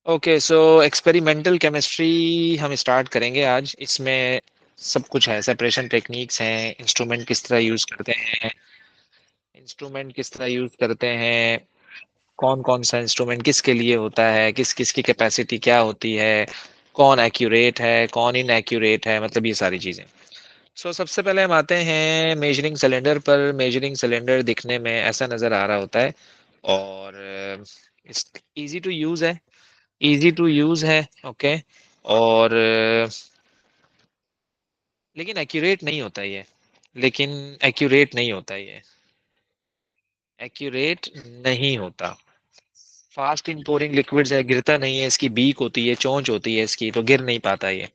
Okay, सो experimental chemistry हम start करेंगे आज। इसमें सब कुछ है, सेपरेशन टेक्निक्स हैं, इंस्ट्रूमेंट किस तरह यूज करते हैं, कौन कौन सा इंस्ट्रूमेंट किसके लिए होता है, किस किस की कैपेसिटी क्या होती है, कौन एक्यूरेट है कौन इनएक्यूरेट है, मतलब ये सारी चीजें। सो सबसे पहले हम आते हैं मेजरिंग सिलेंडर पर। मेजरिंग सिलेंडर दिखने में ऐसा नजर आ रहा होता है और इस इजी टू यूज है, ओके। और लेकिन एक्यूरेट नहीं होता ये, लेकिन एक्यूरेट नहीं होता ये एक्यूरेट नहीं होता। फास्ट इन पोरिंग लिक्विड्स है, गिरता नहीं है, इसकी बीक होती है, चोंच होती है इसकी, तो गिर नहीं पाता ये।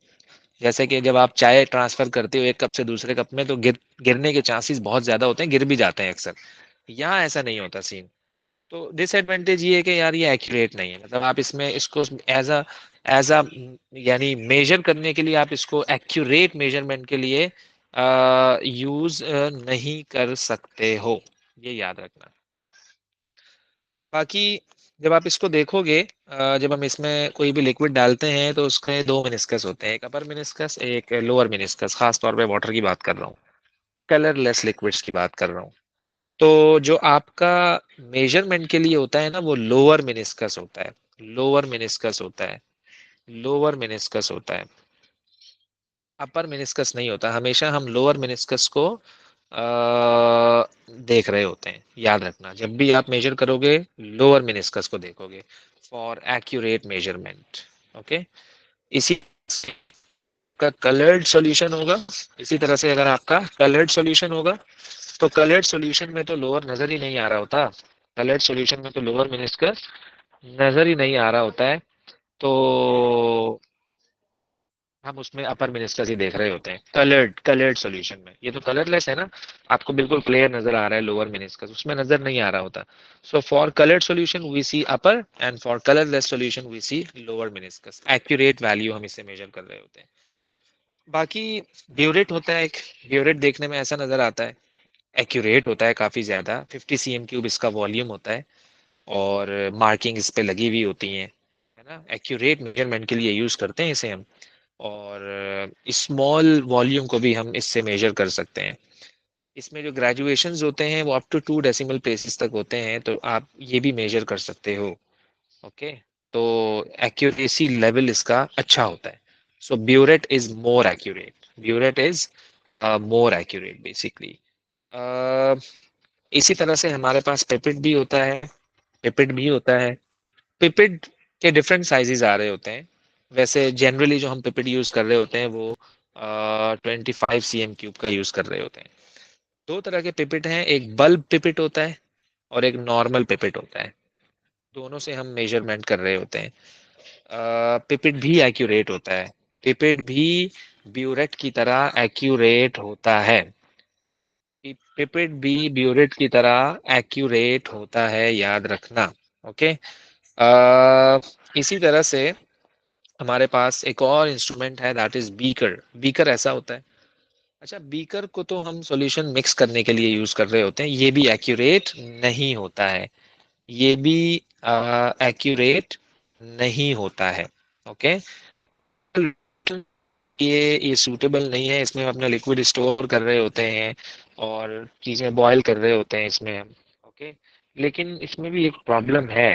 जैसे कि जब आप चाय ट्रांसफर करते हो एक कप से दूसरे कप में, तो गिरने के चांसेस बहुत ज्यादा होते हैं, गिर भी जाते हैं अक्सर। यहाँ ऐसा नहीं होता सीन। तो डिसएडवांटेज ये है कि यार ये एक्यूरेट नहीं है, मतलब आप इसमें इसको एज अ यानी मेजर करने के लिए आप इसको एक्यूरेट मेजरमेंट के लिए यूज नहीं कर सकते हो, ये याद रखना। बाकी जब आप इसको देखोगे, जब हम इसमें कोई भी लिक्विड डालते हैं तो उसके दो मिनिस्कस होते हैं, एक अपर मिनिस्कस एक लोअर मिनिस्कस। खास तौर पे वाटर की बात कर रहा हूँ, कलरलेस लिक्विड्स की बात कर रहा हूँ। तो जो आपका मेजरमेंट के लिए होता है ना, वो लोअर मिनिस्कस होता है, लोअर मिनिस्कस होता है, लोअर मिनिस्कस होता है, अपर मिनिस्कस नहीं होता। हमेशा हम लोअर मिनिस्कस को देख रहे होते हैं, याद रखना। जब भी आप मेजर करोगे लोअर मिनिस्कस को देखोगे फॉर एक्यूरेट मेजरमेंट, ओके। इसी का कलर्ड सॉल्यूशन होगा, इसी तरह से अगर आपका कलर्ड सॉल्यूशन होगा, तो कलर्ड सॉल्यूशन में तो लोअर नजर ही नहीं आ रहा होता, कलर्ड सॉल्यूशन में तो लोअर मिनिस्कस नजर ही नहीं आ रहा होता है। तो हम उसमें अपर मिनिस्कस ही देख रहे होते हैं कलर्ड सॉल्यूशन में। ये तो कलरलेस है ना, आपको बिल्कुल क्लियर नजर आ रहा है लोअर मिनिस्कस, उसमें नजर नहीं आ रहा होता। So for coloured solution we see upper and for colourless solution we see lower meniscus. Accurate value हम इसे मेजर कर रहे होते हैं। बाकी ब्यूरेट होता है एक, ब्यूरेट देखने में ऐसा नजर आता है, एक्यूरेट होता है काफी ज्यादा, 50 cm³ इसका वॉल्यूम होता है और मार्किंग इस पे लगी हुई होती हैं, है ना। एक्यूरेट मेजरमेंट के लिए यूज करते हैं इसे हम। और स्मॉल वॉल्यूम को भी हम इससे मेजर कर सकते हैं। इसमें जो ग्रेजुएशंस होते हैं वो अप टू 2 डेसिमल प्लेसेस तक होते हैं, तो आप ये भी मेजर कर सकते हो, ओके। तो एक्यूरेसी लेवल इसका अच्छा होता है। So burette is more accurate, burette is more accurate basically. इसी तरह से हमारे पास पिपेट भी होता है, पिपेट भी होता है। पिपेट के डिफरेंट साइजेस आ रहे होते हैं। वैसे जनरली जो हम पिपेट यूज कर रहे होते हैं वो 25 cm³ का यूज कर रहे होते हैं। दो तरह के पिपेट हैं, एक बल्ब पिपेट होता है और एक नॉर्मल पिपेट होता है। दोनों से हम मेजरमेंट कर रहे होते हैं। पिपेट भी एक्यूरेट होता है, पिपेट भी ब्यूरेट की तरह एक्यूरेट होता है, पिपेट भी ब्यूरेट की तरह एक्यूरेट होता है, याद रखना, ओके। इसी तरह से हमारे पास एक और इंस्ट्रूमेंट है, दैट इज बीकर। बीकर ऐसा होता है, अच्छा बीकर को तो हम सॉल्यूशन मिक्स करने के लिए यूज कर रहे होते हैं, ये भी एक्यूरेट नहीं होता है, ये भी एक्यूरेट नहीं होता है, ओके। ये सूटेबल नहीं है, इसमें हम अपना लिक्विड स्टोर कर रहे होते हैं और चीजें बॉयल कर रहे होते हैं इसमें हम, ओके। लेकिन इसमें भी एक प्रॉब्लम है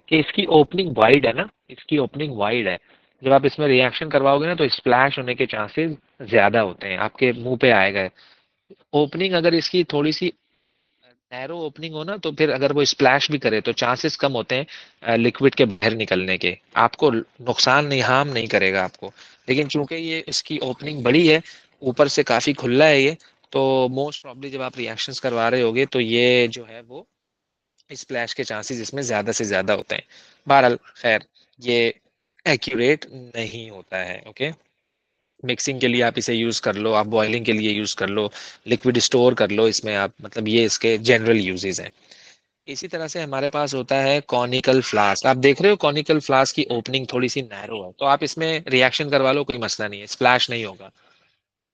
कि इसकी ओपनिंग वाइड है ना, इसकी ओपनिंग वाइड है। जब आप इसमें रिएक्शन करवाओगे ना तो स्प्लैश होने के चांसेस ज्यादा होते हैं, आपके मुंह पे आएगा। ओपनिंग अगर इसकी थोड़ी सी नैरो ओपनिंग हो ना, तो फिर अगर वो स्प्लैश भी करे तो चांसेस कम होते हैं लिक्विड के बाहर निकलने के। आपको नुकसान नहीं, हार्म नहीं करेगा आपको। लेकिन चूंकि ये इसकी ओपनिंग बड़ी है, ऊपर से काफी खुला है ये, तो मोस्ट प्रॉब्ली जब आप रिएक्शंस करवा रहे होगे तो ये जो है वो स्प्लैश के चांसेस इसमें ज्यादा से ज्यादा होते हैं। बहरहाल खैर, ये एक्यूरेट नहीं होता है, ओके। मिक्सिंग के लिए आप इसे यूज कर लो, आप बॉइलिंग के लिए यूज कर लो, लिक्विड स्टोर कर लो इसमें आप, मतलब ये इसके जनरल यूजेस हैं। इसी तरह से हमारे पास होता है कॉनिकल फ्लास्क। आप देख रहे हो कॉनिकल फ्लास्क की ओपनिंग थोड़ी सी नैरो है, तो आप इसमें रिएक्शन करवा लो, कोई मसला नहीं है, स्प्लैश नहीं होगा।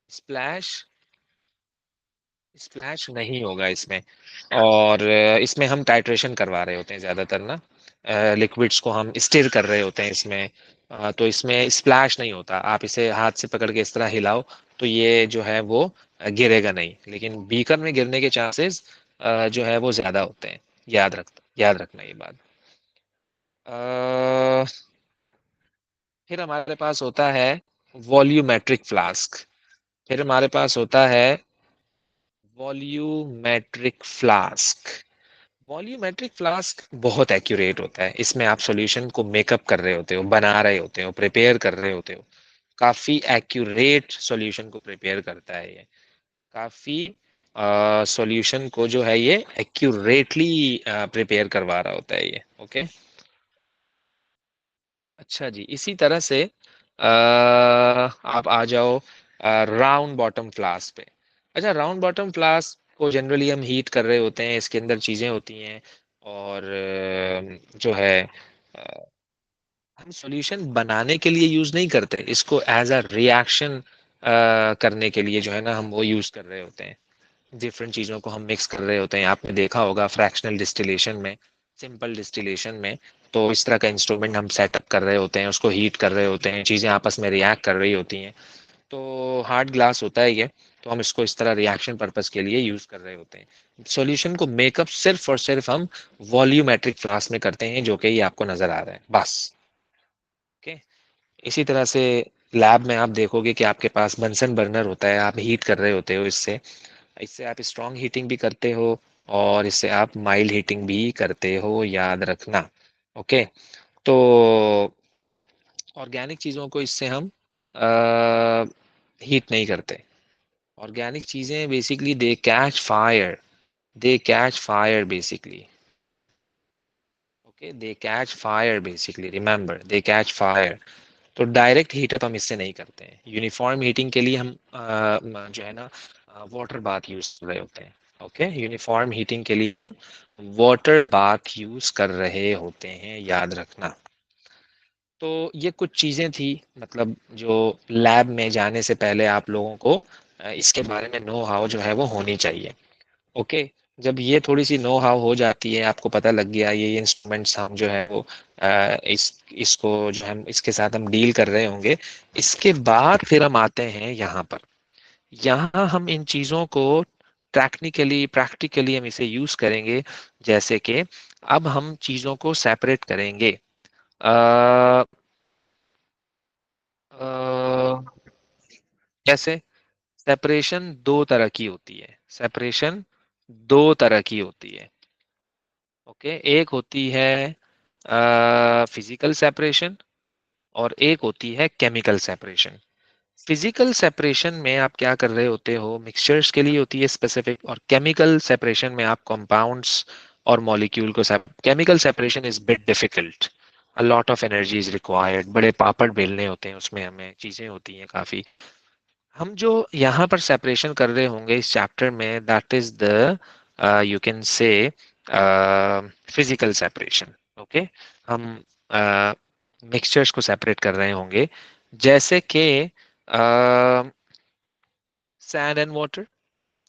स्प्लैश स्प्लैश नहीं होगा इसमें। और इसमें हम टाइट्रेशन करवा रहे होते हैं ज़्यादातर ना, लिक्विड्स को हम स्टिर कर रहे होते हैं इसमें। तो इसमें स्प्लैश नहीं होता, आप इसे हाथ से पकड़ के इस तरह हिलाओ तो ये जो है वो गिरेगा नहीं, लेकिन बीकर में गिरने के चांसेस जो है वो ज़्यादा होते हैं। याद रखना ये बात। अ, फिर हमारे पास होता है वॉल्यूमेट्रिक फ्लास्क। फिर हमारे पास होता है वॉल्यूमेट्रिक फ्लास्क। वॉल्यूमेट्रिक फ्लास्क बहुत एक्यूरेट होता है, इसमें आप सॉल्यूशन को मेकअप कर रहे होते हो, बना रहे होते हो, प्रिपेयर कर रहे होते हो। काफी एक्यूरेट सॉल्यूशन को प्रिपेयर करता है ये। काफी सॉल्यूशन को जो है ये एक्यूरेटली प्रिपेयर करवा रहा होता है ये। ओके। अच्छा जी, इसी तरह से आप आ जाओ राउंड बॉटम फ्लास्क पे। अच्छा, राउंड बॉटम फ्लास्क को जनरली हम हीट कर रहे होते हैं, इसके अंदर चीजें होती हैं। और जो है हम सॉल्यूशन बनाने के लिए यूज नहीं करते इसको, एज अ रिएक्शन करने के लिए जो है ना हम वो यूज कर रहे होते हैं। डिफरेंट चीज़ों को हम मिक्स कर रहे होते हैं। आपने देखा होगा फ्रैक्शनल डिस्टिलेशन में, सिंपल डिस्टिलेशन में, तो इस तरह का इंस्ट्रूमेंट हम सेटअप कर रहे होते हैं, उसको हीट कर रहे होते हैं, चीज़ें आपस में रिएक्ट कर रही होती हैं। तो हार्ड ग्लास होता है ये, तो हम इसको इस तरह रिएक्शन पर्पस के लिए यूज कर रहे होते हैं। सॉल्यूशन को मेकअप सिर्फ और सिर्फ हम वॉल्यूमेट्रिक फ्लास्क में करते हैं, जो कि ये आपको नजर आ रहा है बस। ओके। इसी तरह से लैब में आप देखोगे कि आपके पास बंसन बर्नर होता है, आप हीट कर रहे होते हो इससे। इससे आप स्ट्रॉन्ग हीटिंग भी करते हो और इससे आप माइल्ड हीटिंग भी करते हो, याद रखना। ओके। तो ऑर्गेनिक चीज़ों को इससे हम हीट नहीं करते। ऑर्गेनिक चीज़ें basically they catch fire basically. Okay, they catch fire basically, remember they catch fire. तो डायरेक्ट हीटअप हम इससे नहीं करते हैं। यूनिफॉर्म हीटिंग के लिए हम जो है ना वाटर बाथ यूज कर रहे होते हैं। ओके, यूनिफॉर्म हीटिंग के लिए वाटर बाथ यूज कर रहे होते हैं, याद रखना। तो ये कुछ चीजें थी, मतलब जो लैब में जाने से पहले आप लोगों को इसके बारे में नो हाउ जो है वो होनी चाहिए। ओके। जब ये थोड़ी सी नो हाउ हो जाती है, आपको पता लग गया ये इंस्ट्रूमेंट्स हम जो है वो इसको जो हम इसके साथ हम डील कर रहे होंगे, इसके बाद फिर हम आते हैं यहाँ पर। यहाँ हम इन चीजों को टेक्निकली प्रैक्टिकली हम इसे यूज करेंगे। जैसे कि अब हम चीजों को सेपरेट करेंगे। अ, अ, कैसे? सेपरेशन दो तरह की होती है। सेपरेशन दो तरह की होती है। ओके, एक होती है फिजिकल सेपरेशन और एक होती है केमिकल सेपरेशन। फिजिकल सेपरेशन में आप क्या कर रहे होते हो, मिक्सचर्स के लिए होती है स्पेसिफिक, और केमिकल सेपरेशन में आप कंपाउंड्स और मॉलिक्यूल को chemical separation is bit difficult, a lot of energy is required, बड़े पापड़ बेलने होते हैं उसमें, हमें चीजें होती हैं काफी। हम जो यहाँ पर सेपरेशन कर रहे होंगे इस चैप्टर में, that is the you can say physical separation. Okay. हम मिक्सचर्स को सेपरेट कर रहे होंगे, जैसे कि सैंड एंड वाटर,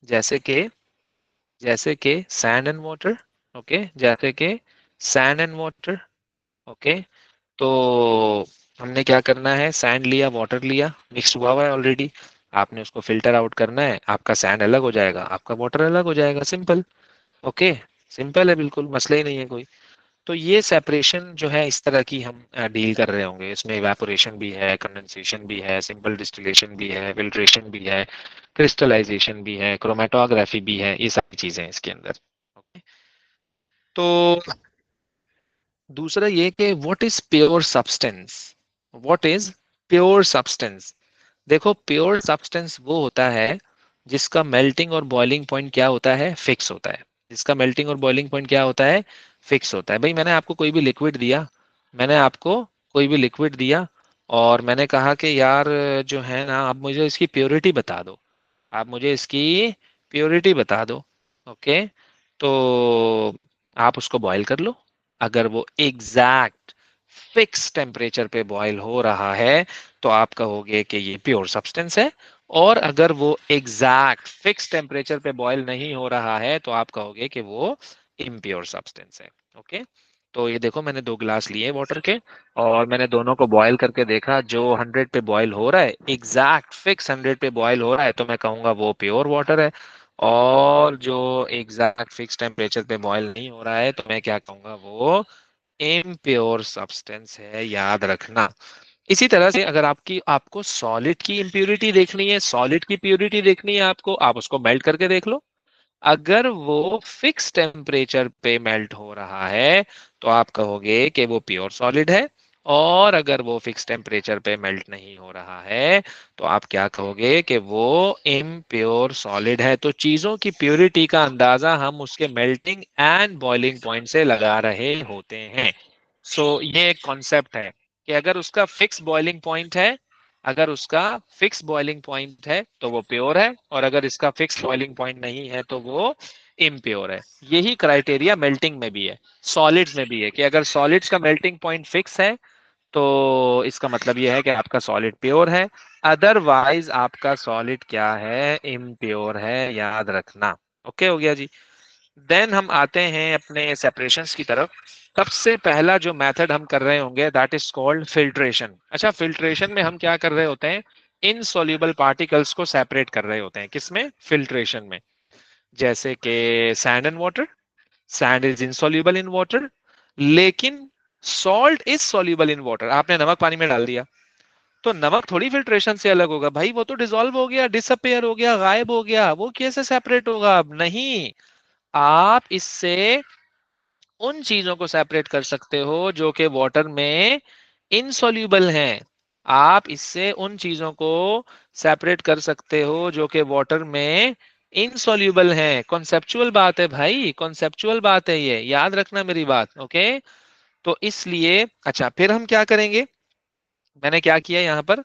जैसे कि सैंड एंड वाटर। ओके, जैसे कि सैंड एंड वाटर। ओके। तो हमने क्या करना है, सैंड लिया, वाटर लिया, मिक्स हुआ हुआ है ऑलरेडी, आपने उसको फिल्टर आउट करना है, आपका सैंड अलग हो जाएगा, आपका वाटर अलग हो जाएगा, सिंपल। ओके, सिंपल है, बिल्कुल मसला ही नहीं है कोई। तो ये सेपरेशन जो है इस तरह की हम डील कर रहे होंगे, इसमें इवेपोरेशन भी है, कंडेंसेशन भी है, सिंपल डिस्टिलेशन भी है, फिल्ट्रेशन भी है, क्रिस्टलाइजेशन भी है, क्रोमेटोग्राफी भी है, ये सारी चीजें हैं इसके अंदर। ओके। तो दूसरा ये कि what is pure substance. What is pure substance? देखो, प्योर सब्सटेंस वो होता है जिसका मेल्टिंग और बॉइलिंग पॉइंट क्या होता है, फिक्स होता है। जिसका मेल्टिंग और बॉइलिंग पॉइंट क्या होता है, फिक्स होता है। भाई, मैंने आपको कोई भी लिक्विड दिया, मैंने आपको कोई भी लिक्विड दिया और मैंने कहा कि यार जो है ना, आप मुझे इसकी प्योरिटी बता दो, आप मुझे इसकी प्योरिटी बता दो। ओके। तो आप उसको बॉईल कर लो, अगर वो एग्जैक्ट फिक्स टेम्परेचर पे बॉईल हो रहा है तो आप कहोगे कि ये प्योर सब्सटेंस है। और अगर वो एग्जैक्ट फिक्स टेम्परेचर पे बॉयल नहीं हो रहा है तो आप कहोगे कि वो इम्प्योर सब्सटेंस है। ओके, तो ये देखो मैंने 2 गिलास लिए वाटर के और मैंने दोनों को बॉयल करके देखा, जो 100 पे बॉयल हो रहा है, एग्जैक्ट फिक्स 100 पे बॉयल हो रहा है, तो मैं कहूंगा वो प्योर वाटर है। और जो एग्जैक्ट फिक्स टेम्परेचर पे बॉयल नहीं हो रहा है तो मैं क्या कहूंगा, वो इम्प्योर सब्सटेंस है, याद रखना। इसी तरह से अगर आपको सॉलिड की इम्प्योरिटी देखनी है, सॉलिड की प्योरिटी देखनी है आपको, आप उसको मेल्ट करके देख लो। अगर वो फिक्स टेम्परेचर पे मेल्ट हो रहा है तो आप कहोगे कि वो प्योर सॉलिड है। और अगर वो फिक्स टेम्परेचर पे मेल्ट नहीं हो रहा है तो आप क्या कहोगे कि वो इम्प्योर सॉलिड है। तो चीजों की प्योरिटी का अंदाजा हम उसके मेल्टिंग एंड बॉइलिंग पॉइंट से लगा रहे होते हैं। ये एक कॉन्सेप्ट है कि अगर उसका फिक्स बॉइलिंग पॉइंट है तो वो प्योर है, और अगर इसका फिक्स बॉइलिंग पॉइंट नहीं है तो वो इम्प्योर है। यही क्राइटेरिया मेल्टिंग में भी है, सॉलिड्स में भी है, कि अगर सॉलिड्स का मेल्टिंग पॉइंट फिक्स है तो इसका मतलब यह है कि आपका सॉलिड प्योर है, अदरवाइज आपका सॉलिड क्या है, इम्प्योर है, याद रखना। ओके हो गया जी। देन हम आते हैं अपने सेपरेशंस की तरफ। सबसे पहला जो मेथड हम कर रहे होंगे दैट इज कॉल्ड फिल्ट्रेशन। अच्छा, फिल्ट्रेशन में हम क्या कर रहे होते हैं, इनसॉल्युबल पार्टिकल्स को सेपरेट कर रहे होते हैं। किसमें? फिल्ट्रेशन में। जैसे कि sand and water, sand is insoluble in water, लेकिन salt is soluble in water. आपने नमक पानी में डाल दिया तो नमक थोड़ी फिल्ट्रेशन से अलग होगा भाई, वो तो डिसॉल्व हो गया, डिसअपेयर हो गया, गायब हो गया, वो कैसे सेपरेट होगा? अब नहीं। आप इससे उन चीजों को सेपरेट कर सकते हो जो कि वाटर में इनसॉल्युबल हैं। आप इससे उन चीजों को सेपरेट कर सकते हो जो कि वाटर में इनसॉल्युबल हैं। कॉन्सेप्चुअल बात है भाई, कॉन्सेप्चुअल बात है, ये याद रखना मेरी बात। ओके, तो इसलिए अच्छा, फिर हम क्या करेंगे, मैंने क्या किया यहाँ पर,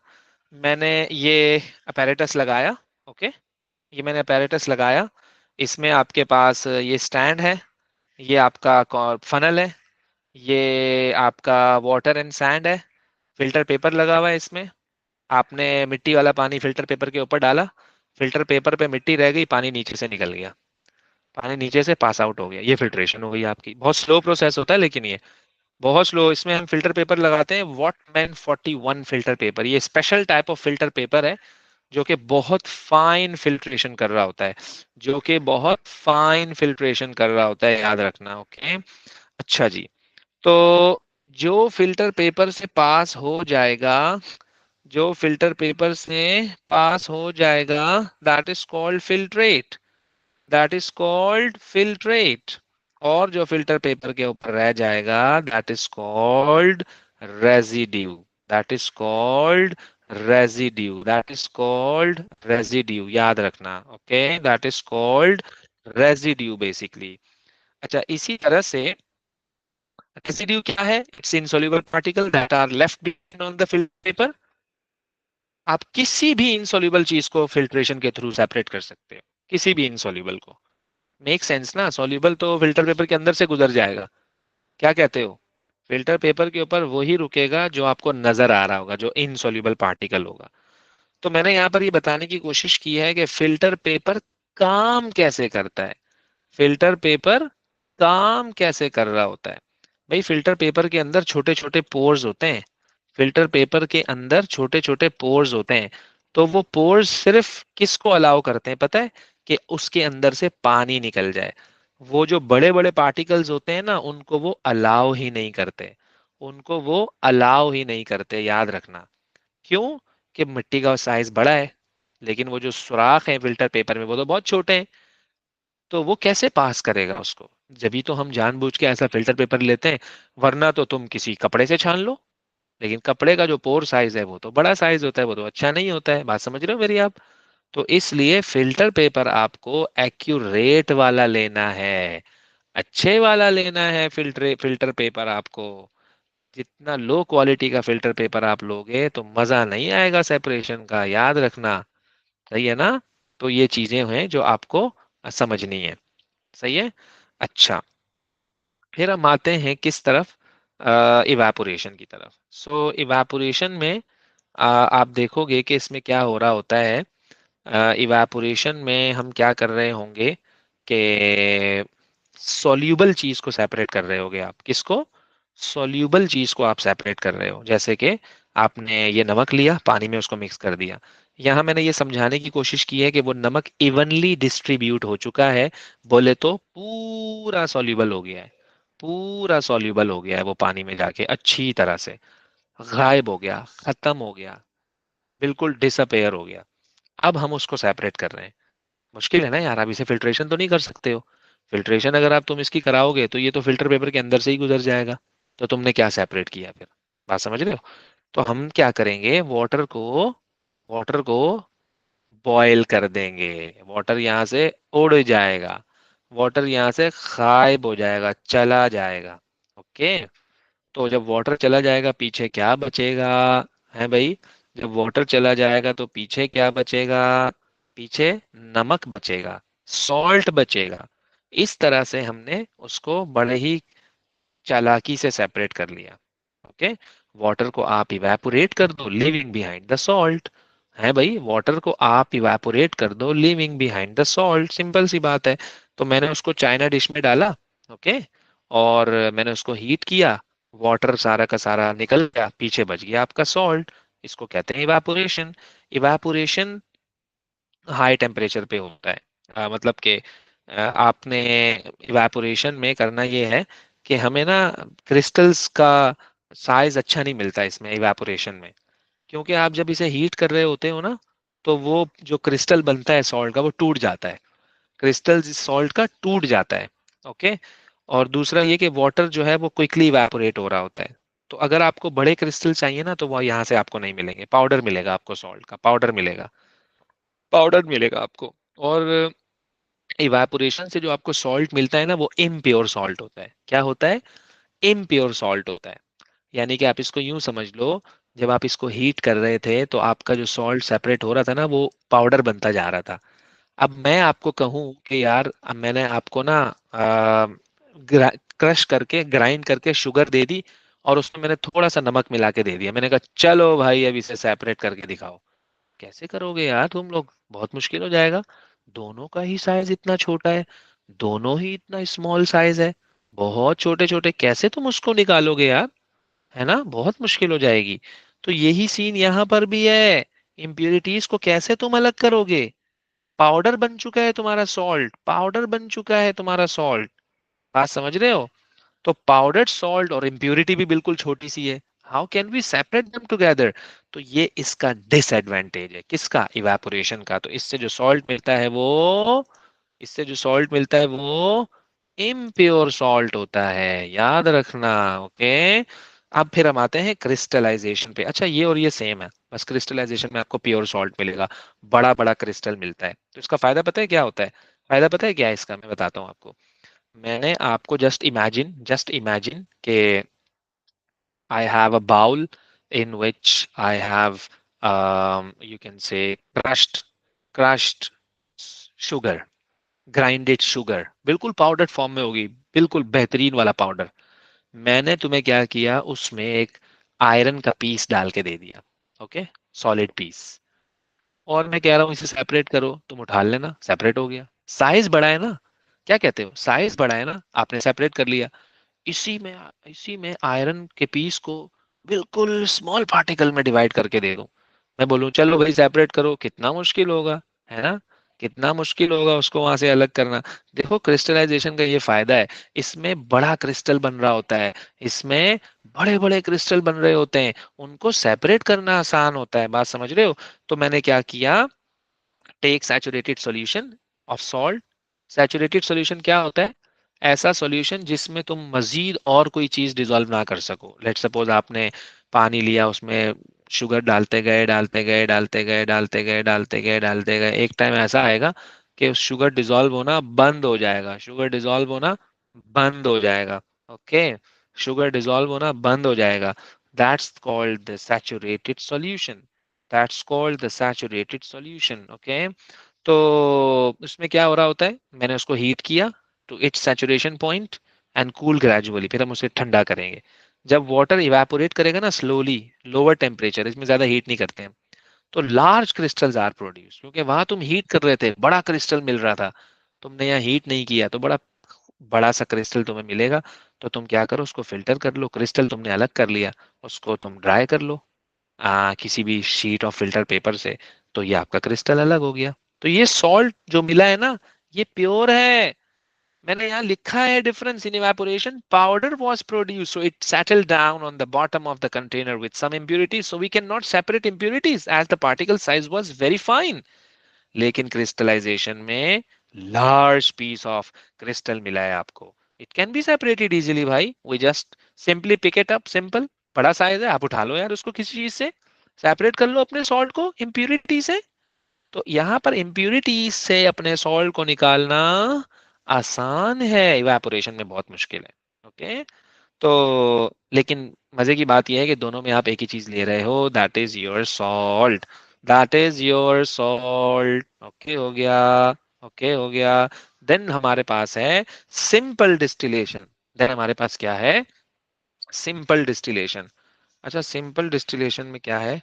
मैंने ये अपैरेटस लगाया। ओके, ये मैंने अपैरेटस लगाया। इसमें आपके पास ये स्टैंड है, ये आपका फनल है, ये आपका वाटर एंड सैंड है, फिल्टर पेपर लगा हुआ है इसमें। आपने मिट्टी वाला पानी फिल्टर पेपर के ऊपर डाला, फिल्टर पेपर पे मिट्टी रह गई, पानी नीचे से निकल गया, पानी नीचे से पास आउट हो गया, ये फिल्ट्रेशन हो गई आपकी। बहुत स्लो प्रोसेस होता है लेकिन ये बहुत स्लो। इसमें हम फिल्टर पेपर लगाते हैं वॉटमैन 41 फिल्टर पेपर। ये special type of filter paper है जो कि बहुत फाइन फिल्ट्रेशन कर रहा होता है, जो कि बहुत फाइन फिल्ट्रेशन कर रहा होता है, याद रखना। ओके, अच्छा जी। तो जो फिल्टर पेपर से पास हो जाएगा, जो फिल्टर पेपर से पास हो जाएगा, that is called filtrate, that is called filtrate. और जो फिल्टर पेपर के ऊपर रह जाएगा that is called residue, that is called residue, that is called residue, याद रखना। Okay, that is called residue basically. अच्छा, इसी तरह से रेसिड्यू क्या है? It's insoluble particle that are left behind on the filter paper. आप किसी भी इनसॉल्युबल चीज को फिल्ट्रेशन के थ्रू सेपरेट कर सकते हो, किसी भी इनसॉल्युबल को। मेक सेंस ना? सॉल्युबल तो फिल्टर पेपर के अंदर से गुजर जाएगा, क्या कहते हो? फिल्टर पेपर के ऊपर वही रुकेगा जो आपको नजर आ रहा होगा, जो इनसॉल्युबल पार्टिकल होगा। तो मैंने यहाँ पर ये बताने की कोशिश की है कि फिल्टर पेपर काम कैसे करता है, फिल्टर पेपर काम कैसे कर रहा होता है। भाई, फिल्टर पेपर के अंदर छोटे छोटे पोर्स होते हैं, फिल्टर पेपर के अंदर छोटे छोटे पोर्स होते हैं। तो वो पोर्स सिर्फ किसको अलाउ करते हैं पता है? कि उसके अंदर से पानी निकल जाए। वो जो बड़े बड़े पार्टिकल्स होते हैं ना, उनको वो अलाउ ही नहीं करते, उनको वो अलाउ ही नहीं करते, याद रखना। क्यों? कि मिट्टी का साइज बड़ा है, लेकिन वो जो सुराख है फिल्टर पेपर में वो तो बहुत छोटे हैं। तो वो कैसे पास करेगा उसको? जब भी तो हम जानबूझ के ऐसा फिल्टर पेपर लेते हैं, वरना तो तुम किसी कपड़े से छान लो। लेकिन कपड़े का जो पोर साइज है वो तो बड़ा साइज होता है, वो तो अच्छा नहीं होता है। बात समझ रहे हो मेरी आप? तो इसलिए फिल्टर पेपर आपको एक्यूरेट वाला लेना है, अच्छे वाला लेना है। फिल्टर पेपर आपको, जितना लो क्वालिटी का फिल्टर पेपर आप लोगे तो मजा नहीं आएगा सेपरेशन का, याद रखना। सही है ना? तो ये चीजें हैं जो आपको समझनी है। सही है। अच्छा, फिर हम आते हैं किस तरफ? इवापोरेशन की तरफ। इवापोरेशन में आप देखोगे कि इसमें क्या हो रहा होता है। इवापोरेशन में हम क्या कर रहे होंगे कि सॉल्यूबल चीज को सेपरेट कर रहे होगे आप। किसको? सॉल्यूबल चीज को आप सेपरेट कर रहे हो। जैसे कि आपने ये नमक लिया, पानी में उसको मिक्स कर दिया। यहाँ मैंने ये समझाने की कोशिश की है कि वो नमक इवनली डिस्ट्रीब्यूट हो चुका है, बोले तो पूरा सॉल्यूबल हो गया है, पूरा सॉल्यूबल हो गया है वो पानी में जाके अच्छी तरह से गायब हो गया, खत्म हो गया, बिल्कुल डिसअपेयर हो गया। अब हम उसको सेपरेट कर रहे हैं। मुश्किल है ना यार, आप इसे फिल्ट्रेशन तो नहीं कर सकते हो। फिल्ट्रेशन अगर आप तुम इसकी कराओगे तो ये तो फिल्टर पेपर के अंदर से ही गुजर जाएगा। तो तुमने क्या सेपरेट किया फिर? बात समझ रहे हो? तो हम क्या करेंगे, वाटर को बॉयल कर देंगे। वाटर यहाँ से उड़ जाएगा, वाटर यहाँ से गायब हो जाएगा, चला जाएगा। ओके। तो जब वाटर चला जाएगा पीछे क्या बचेगा? है भाई, जब वाटर चला जाएगा तो पीछे क्या बचेगा? पीछे नमक बचेगा, सॉल्ट बचेगा। इस तरह से हमने उसको बड़े ही चालाकी से सेपरेट कर लिया। ओके। वाटर को आप इवेपोरेट कर दो, लिविंग बिहाइंड द सॉल्ट। है भाई, वाटर को आप इवेपोरेट कर दो, leaving behind the salt. Simple सी बात है। तो मैंने उसको चाइना डिश में डाला। ओके। और मैंने उसको हीट किया, वाटर सारा का सारा निकल गया, पीछे बच गया आपका सॉल्ट। इसको कहते हैं इवेपोरेशन। इवेपोरेशन हाई टेम्परेचर पे होता है। मतलब कि आपने इवेपोरेशन में करना ये है कि हमें ना क्रिस्टल्स का साइज अच्छा नहीं मिलता इसमें इवेपोरेशन में। क्योंकि आप जब इसे हीट कर रहे होते हो ना, तो वो जो क्रिस्टल बनता है सॉल्ट का वो टूट जाता है। क्रिस्टल सॉल्ट का टूट जाता है। ओके। और दूसरा ये कि वाटर जो है वो क्विकली इवेपोरेट हो रहा होता है। तो अगर आपको बड़े क्रिस्टल चाहिए ना, तो वो यहाँ से आपको नहीं मिलेंगे, पाउडर मिलेगा आपको, सॉल्ट का पाउडर मिलेगा, पाउडर मिलेगा आपको। और इवापोरेशन से जो आपको सॉल्ट मिलता है ना, वो इम्प्योर सॉल्ट होता है। क्या होता है? इम्प्योर सॉल्ट होता है। यानी कि आप इसको यूं समझ लो, जब आप इसको हीट कर रहे थे तो आपका जो सॉल्ट सेपरेट हो रहा था ना, वो पाउडर बनता जा रहा था। अब मैं आपको कहूं कि यार अब मैंने आपको ना क्रश करके, ग्राइंड करके शुगर दे दी, और उसमें मैंने थोड़ा सा नमक मिला के दे दिया, मैंने कहा चलो भाई अब इसे सेपरेट करके दिखाओ। कैसे करोगे यार तुम लोग? बहुत मुश्किल हो जाएगा। दोनों का ही साइज इतना छोटा है, दोनों ही इतना स्मॉल साइज है, बहुत छोटे छोटे, कैसे तुम उसको निकालोगे यार? है ना, बहुत मुश्किल हो जाएगी। तो यही सीन यहाँ पर भी है। इम्प्यूरिटीज को कैसे तुम अलग करोगे? पाउडर बन चुका है तुम्हारा सॉल्ट, पाउडर बन चुका है तुम्हारा सॉल्ट। बात समझ रहे हो? तो पाउडर्ड सॉल्ट और इम्प्यूरिटी भी बिल्कुल छोटी सी है। How can we separate them together? तो ये इसका डिसएडवांटेज है। किसका? इवेपोरेशन का। तो इससे जो सॉल्ट मिलता है वो, इससे जो सॉल्ट मिलता है वो इम्प्योर सॉल्ट होता है, याद रखना। ओके। अब फिर हम आते हैं क्रिस्टलाइजेशन पे। अच्छा, ये और ये सेम है, बस क्रिस्टलाइजेशन में आपको प्योर सॉल्ट मिलेगा, बड़ा बड़ा क्रिस्टल मिलता है। तो इसका फायदा पता है क्या होता है? फायदा पता है क्या है इसका? मैं बताता हूँ आपको। मैंने आपको जस्ट इमेजिन कि I have a bowl in which I have, you can say, crushed sugar, grinded sugar, बिल्कुल पाउडर फॉर्म में होगी, बिल्कुल बेहतरीन वाला पाउडर। मैंने तुम्हें क्या किया, उसमें एक आयरन का पीस डाल के दे दिया। ओके। Solid piece. और मैं कह रहा हूँ इसे सेपरेट करो, तुम उठा लेना, सेपरेट हो गया। साइज बड़ा है ना? क्या कहते हो? साइज बड़ा है ना, आपने सेपरेट कर लिया। इसी में इसी में आयरन के पीस को बिल्कुल स्मॉल पार्टिकल में डिवाइड करके दे दूं, मैं बोलूं चलो भाई सेपरेट करो, कितना मुश्किल होगा? है ना? कितना मुश्किल होगा उसको वहां से अलग करना। देखो, क्रिस्टलाइजेशन का ये फायदा है, इसमें बड़ा क्रिस्टल बन रहा होता है, इसमें बड़े बड़े क्रिस्टल बन रहे होते हैं, उनको सेपरेट करना आसान होता है। बात समझ रहे हो? तो मैंने क्या किया, take saturated solution of salt. Saturated solution क्या होता है? ऐसा सॉल्यूशन जिसमें तुम मजीद और कोई चीज डिसॉल्व ना कर सको। लेट सपोज आपने पानी लिया, उसमें शुगर डालते गए डालते गए डालते गए डालते गए डालते गए डालते गए, एक टाइम ऐसा आएगा कि शुगर डिसॉल्व होना बंद हो जाएगा, शुगर डिसॉल्व होना बंद हो जाएगा। ओके। शुगर डिसॉल्व होना बंद हो जाएगा। That's called the saturated solution. That's called the saturated solution. Okay. तो उसमें क्या हो रहा होता है, मैंने उसको हीट किया to its saturation point and cool gradually, फिर हम उसे ठंडा करेंगे। जब वाटर इवेपोरेट करेगा ना स्लोली, लोअर टेम्परेचर, इसमें ज्यादा हीट नहीं करते हैं, तो लार्ज क्रिस्टल्स आर प्रोड्यूस, क्योंकि वहां तुम हीट कर रहे थे, बड़ा क्रिस्टल मिल रहा था, तुमने यहाँ हीट नहीं किया तो बड़ा बड़ा सा क्रिस्टल तुम्हें मिलेगा। तो तुम क्या करो, उसको फिल्टर कर लो, क्रिस्टल तुमने अलग कर लिया, उसको तुम ड्राई कर लो किसी भी शीट ऑफ फिल्टर पेपर से, तो ये आपका क्रिस्टल अलग हो गया। तो ये सॉल्ट जो मिला है ना, ये प्योर है। मैंने यहाँ लिखा है difference in evaporation powder was produce so it settled down on the bottom of the container with some impurities so we can not separate impurities as the particle size was very fine. लेकिन crystallization में large piece of crystal मिला है आपको, it can be separated easily भाई, we just simply pick it up, simple, बड़ा size है, आप उठा लो यार उसको किसी चीज से, सेपरेट कर लो अपने सॉल्ट को इम्प्यूरिटी से। तो यहाँ पर इम्प्यूरिटी से अपने सॉल्ट को निकालना आसान है, इवेपोरेशन में बहुत मुश्किल है। ओके, तो लेकिन मजे की बात यह है कि दोनों में आप एक ही चीज ले रहे हो, that is your salt, that is your salt. Okay हो गया, ओके हो गया। देन हमारे पास है सिंपल डिस्टिलेशन। देन हमारे पास क्या है, सिंपल डिस्टिलेशन। अच्छा, सिंपल डिस्टिलेशन में क्या है,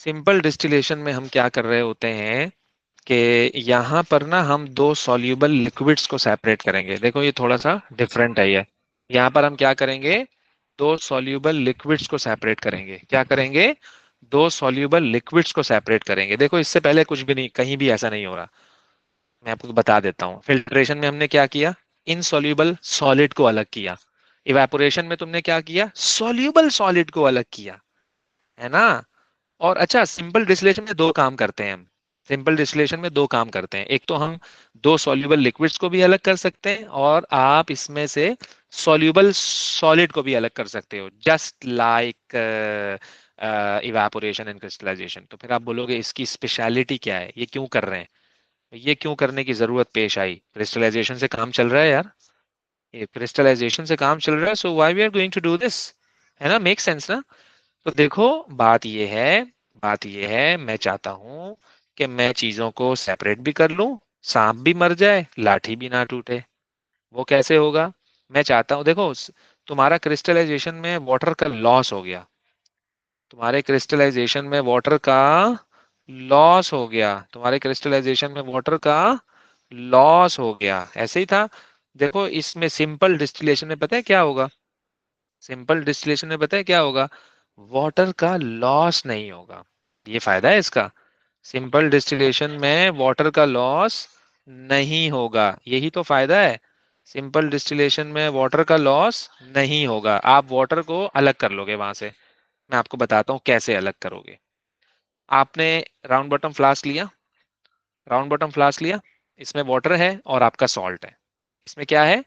सिंपल डिस्टिलेशन में हम क्या कर रहे होते हैं कि यहाँ पर ना हम दो सॉल्यूबल लिक्विड्स को सेपरेट करेंगे। देखो ये थोड़ा सा डिफरेंट है ये, यहाँ पर हम क्या करेंगे, दो सॉल्यूबल लिक्विड्स को सेपरेट करेंगे। क्या करेंगे, दो सॉल्यूबल लिक्विड्स को सेपरेट करेंगे। देखो इससे पहले कुछ भी नहीं, कहीं भी ऐसा नहीं हो रहा, मैं आपको बता देता हूँ। फिल्ट्रेशन में हमने क्या किया, इनसॉल्यूबल सॉलिड को अलग किया। इवेपोरेशन में तुमने क्या किया, सॉल्यूबल सॉलिड को अलग किया, है ना। और अच्छा, सिंपल डिस्टिलेशन में दो काम करते हैं हम, सिंपल डिस्टिलेशन में दो काम करते हैं। एक तो हम दो सॉल्यूबल लिक्विड्स को भी अलग कर सकते हैं, और आप इसमें से सॉल्यूबल सॉलिड को भी अलग कर सकते हो, just like evaporation and crystallisation. तो फिर आप बोलोगे इसकी स्पेशलिटी क्या है, ये क्यों कर रहे हैं, ये क्यों करने की जरूरत पेश आई, क्रिस्टलाइजेशन से काम चल रहा है यार, ये क्रिस्टलाइजेशन से काम चल रहा है, so why we are going to do this, है ना, मेक सेंस ना। तो देखो बात ये है, बात ये है, मैं चाहता हूं कि मैं चीजों को सेपरेट भी कर लूं, सांप भी मर जाए लाठी भी ना टूटे। वो कैसे होगा, मैं चाहता हूं, देखो तुम्हारा क्रिस्टलाइजेशन में वाटर का लॉस हो गया, तुम्हारे क्रिस्टलाइजेशन में वाटर का लॉस हो गया, तुम्हारे क्रिस्टलाइजेशन में वाटर का लॉस हो गया, ऐसे ही था। देखो इसमें सिंपल डिस्टिलेशन में पता है क्या होगा, सिंपल डिस्टिलेशन में पता है क्या होगा, वाटर का लॉस नहीं होगा, ये फायदा है इसका। सिंपल डिस्टिलेशन में वाटर का लॉस नहीं होगा, यही तो फायदा है। सिंपल डिस्टिलेशन में वाटर का लॉस नहीं होगा, आप वाटर को अलग कर लोगे वहां से। मैं आपको बताता हूँ कैसे अलग करोगे। आपने राउंड बॉटम फ्लास्क लिया, राउंड बॉटम फ्लास्क लिया, इसमें वाटर है और आपका सॉल्ट है। इसमें क्या है,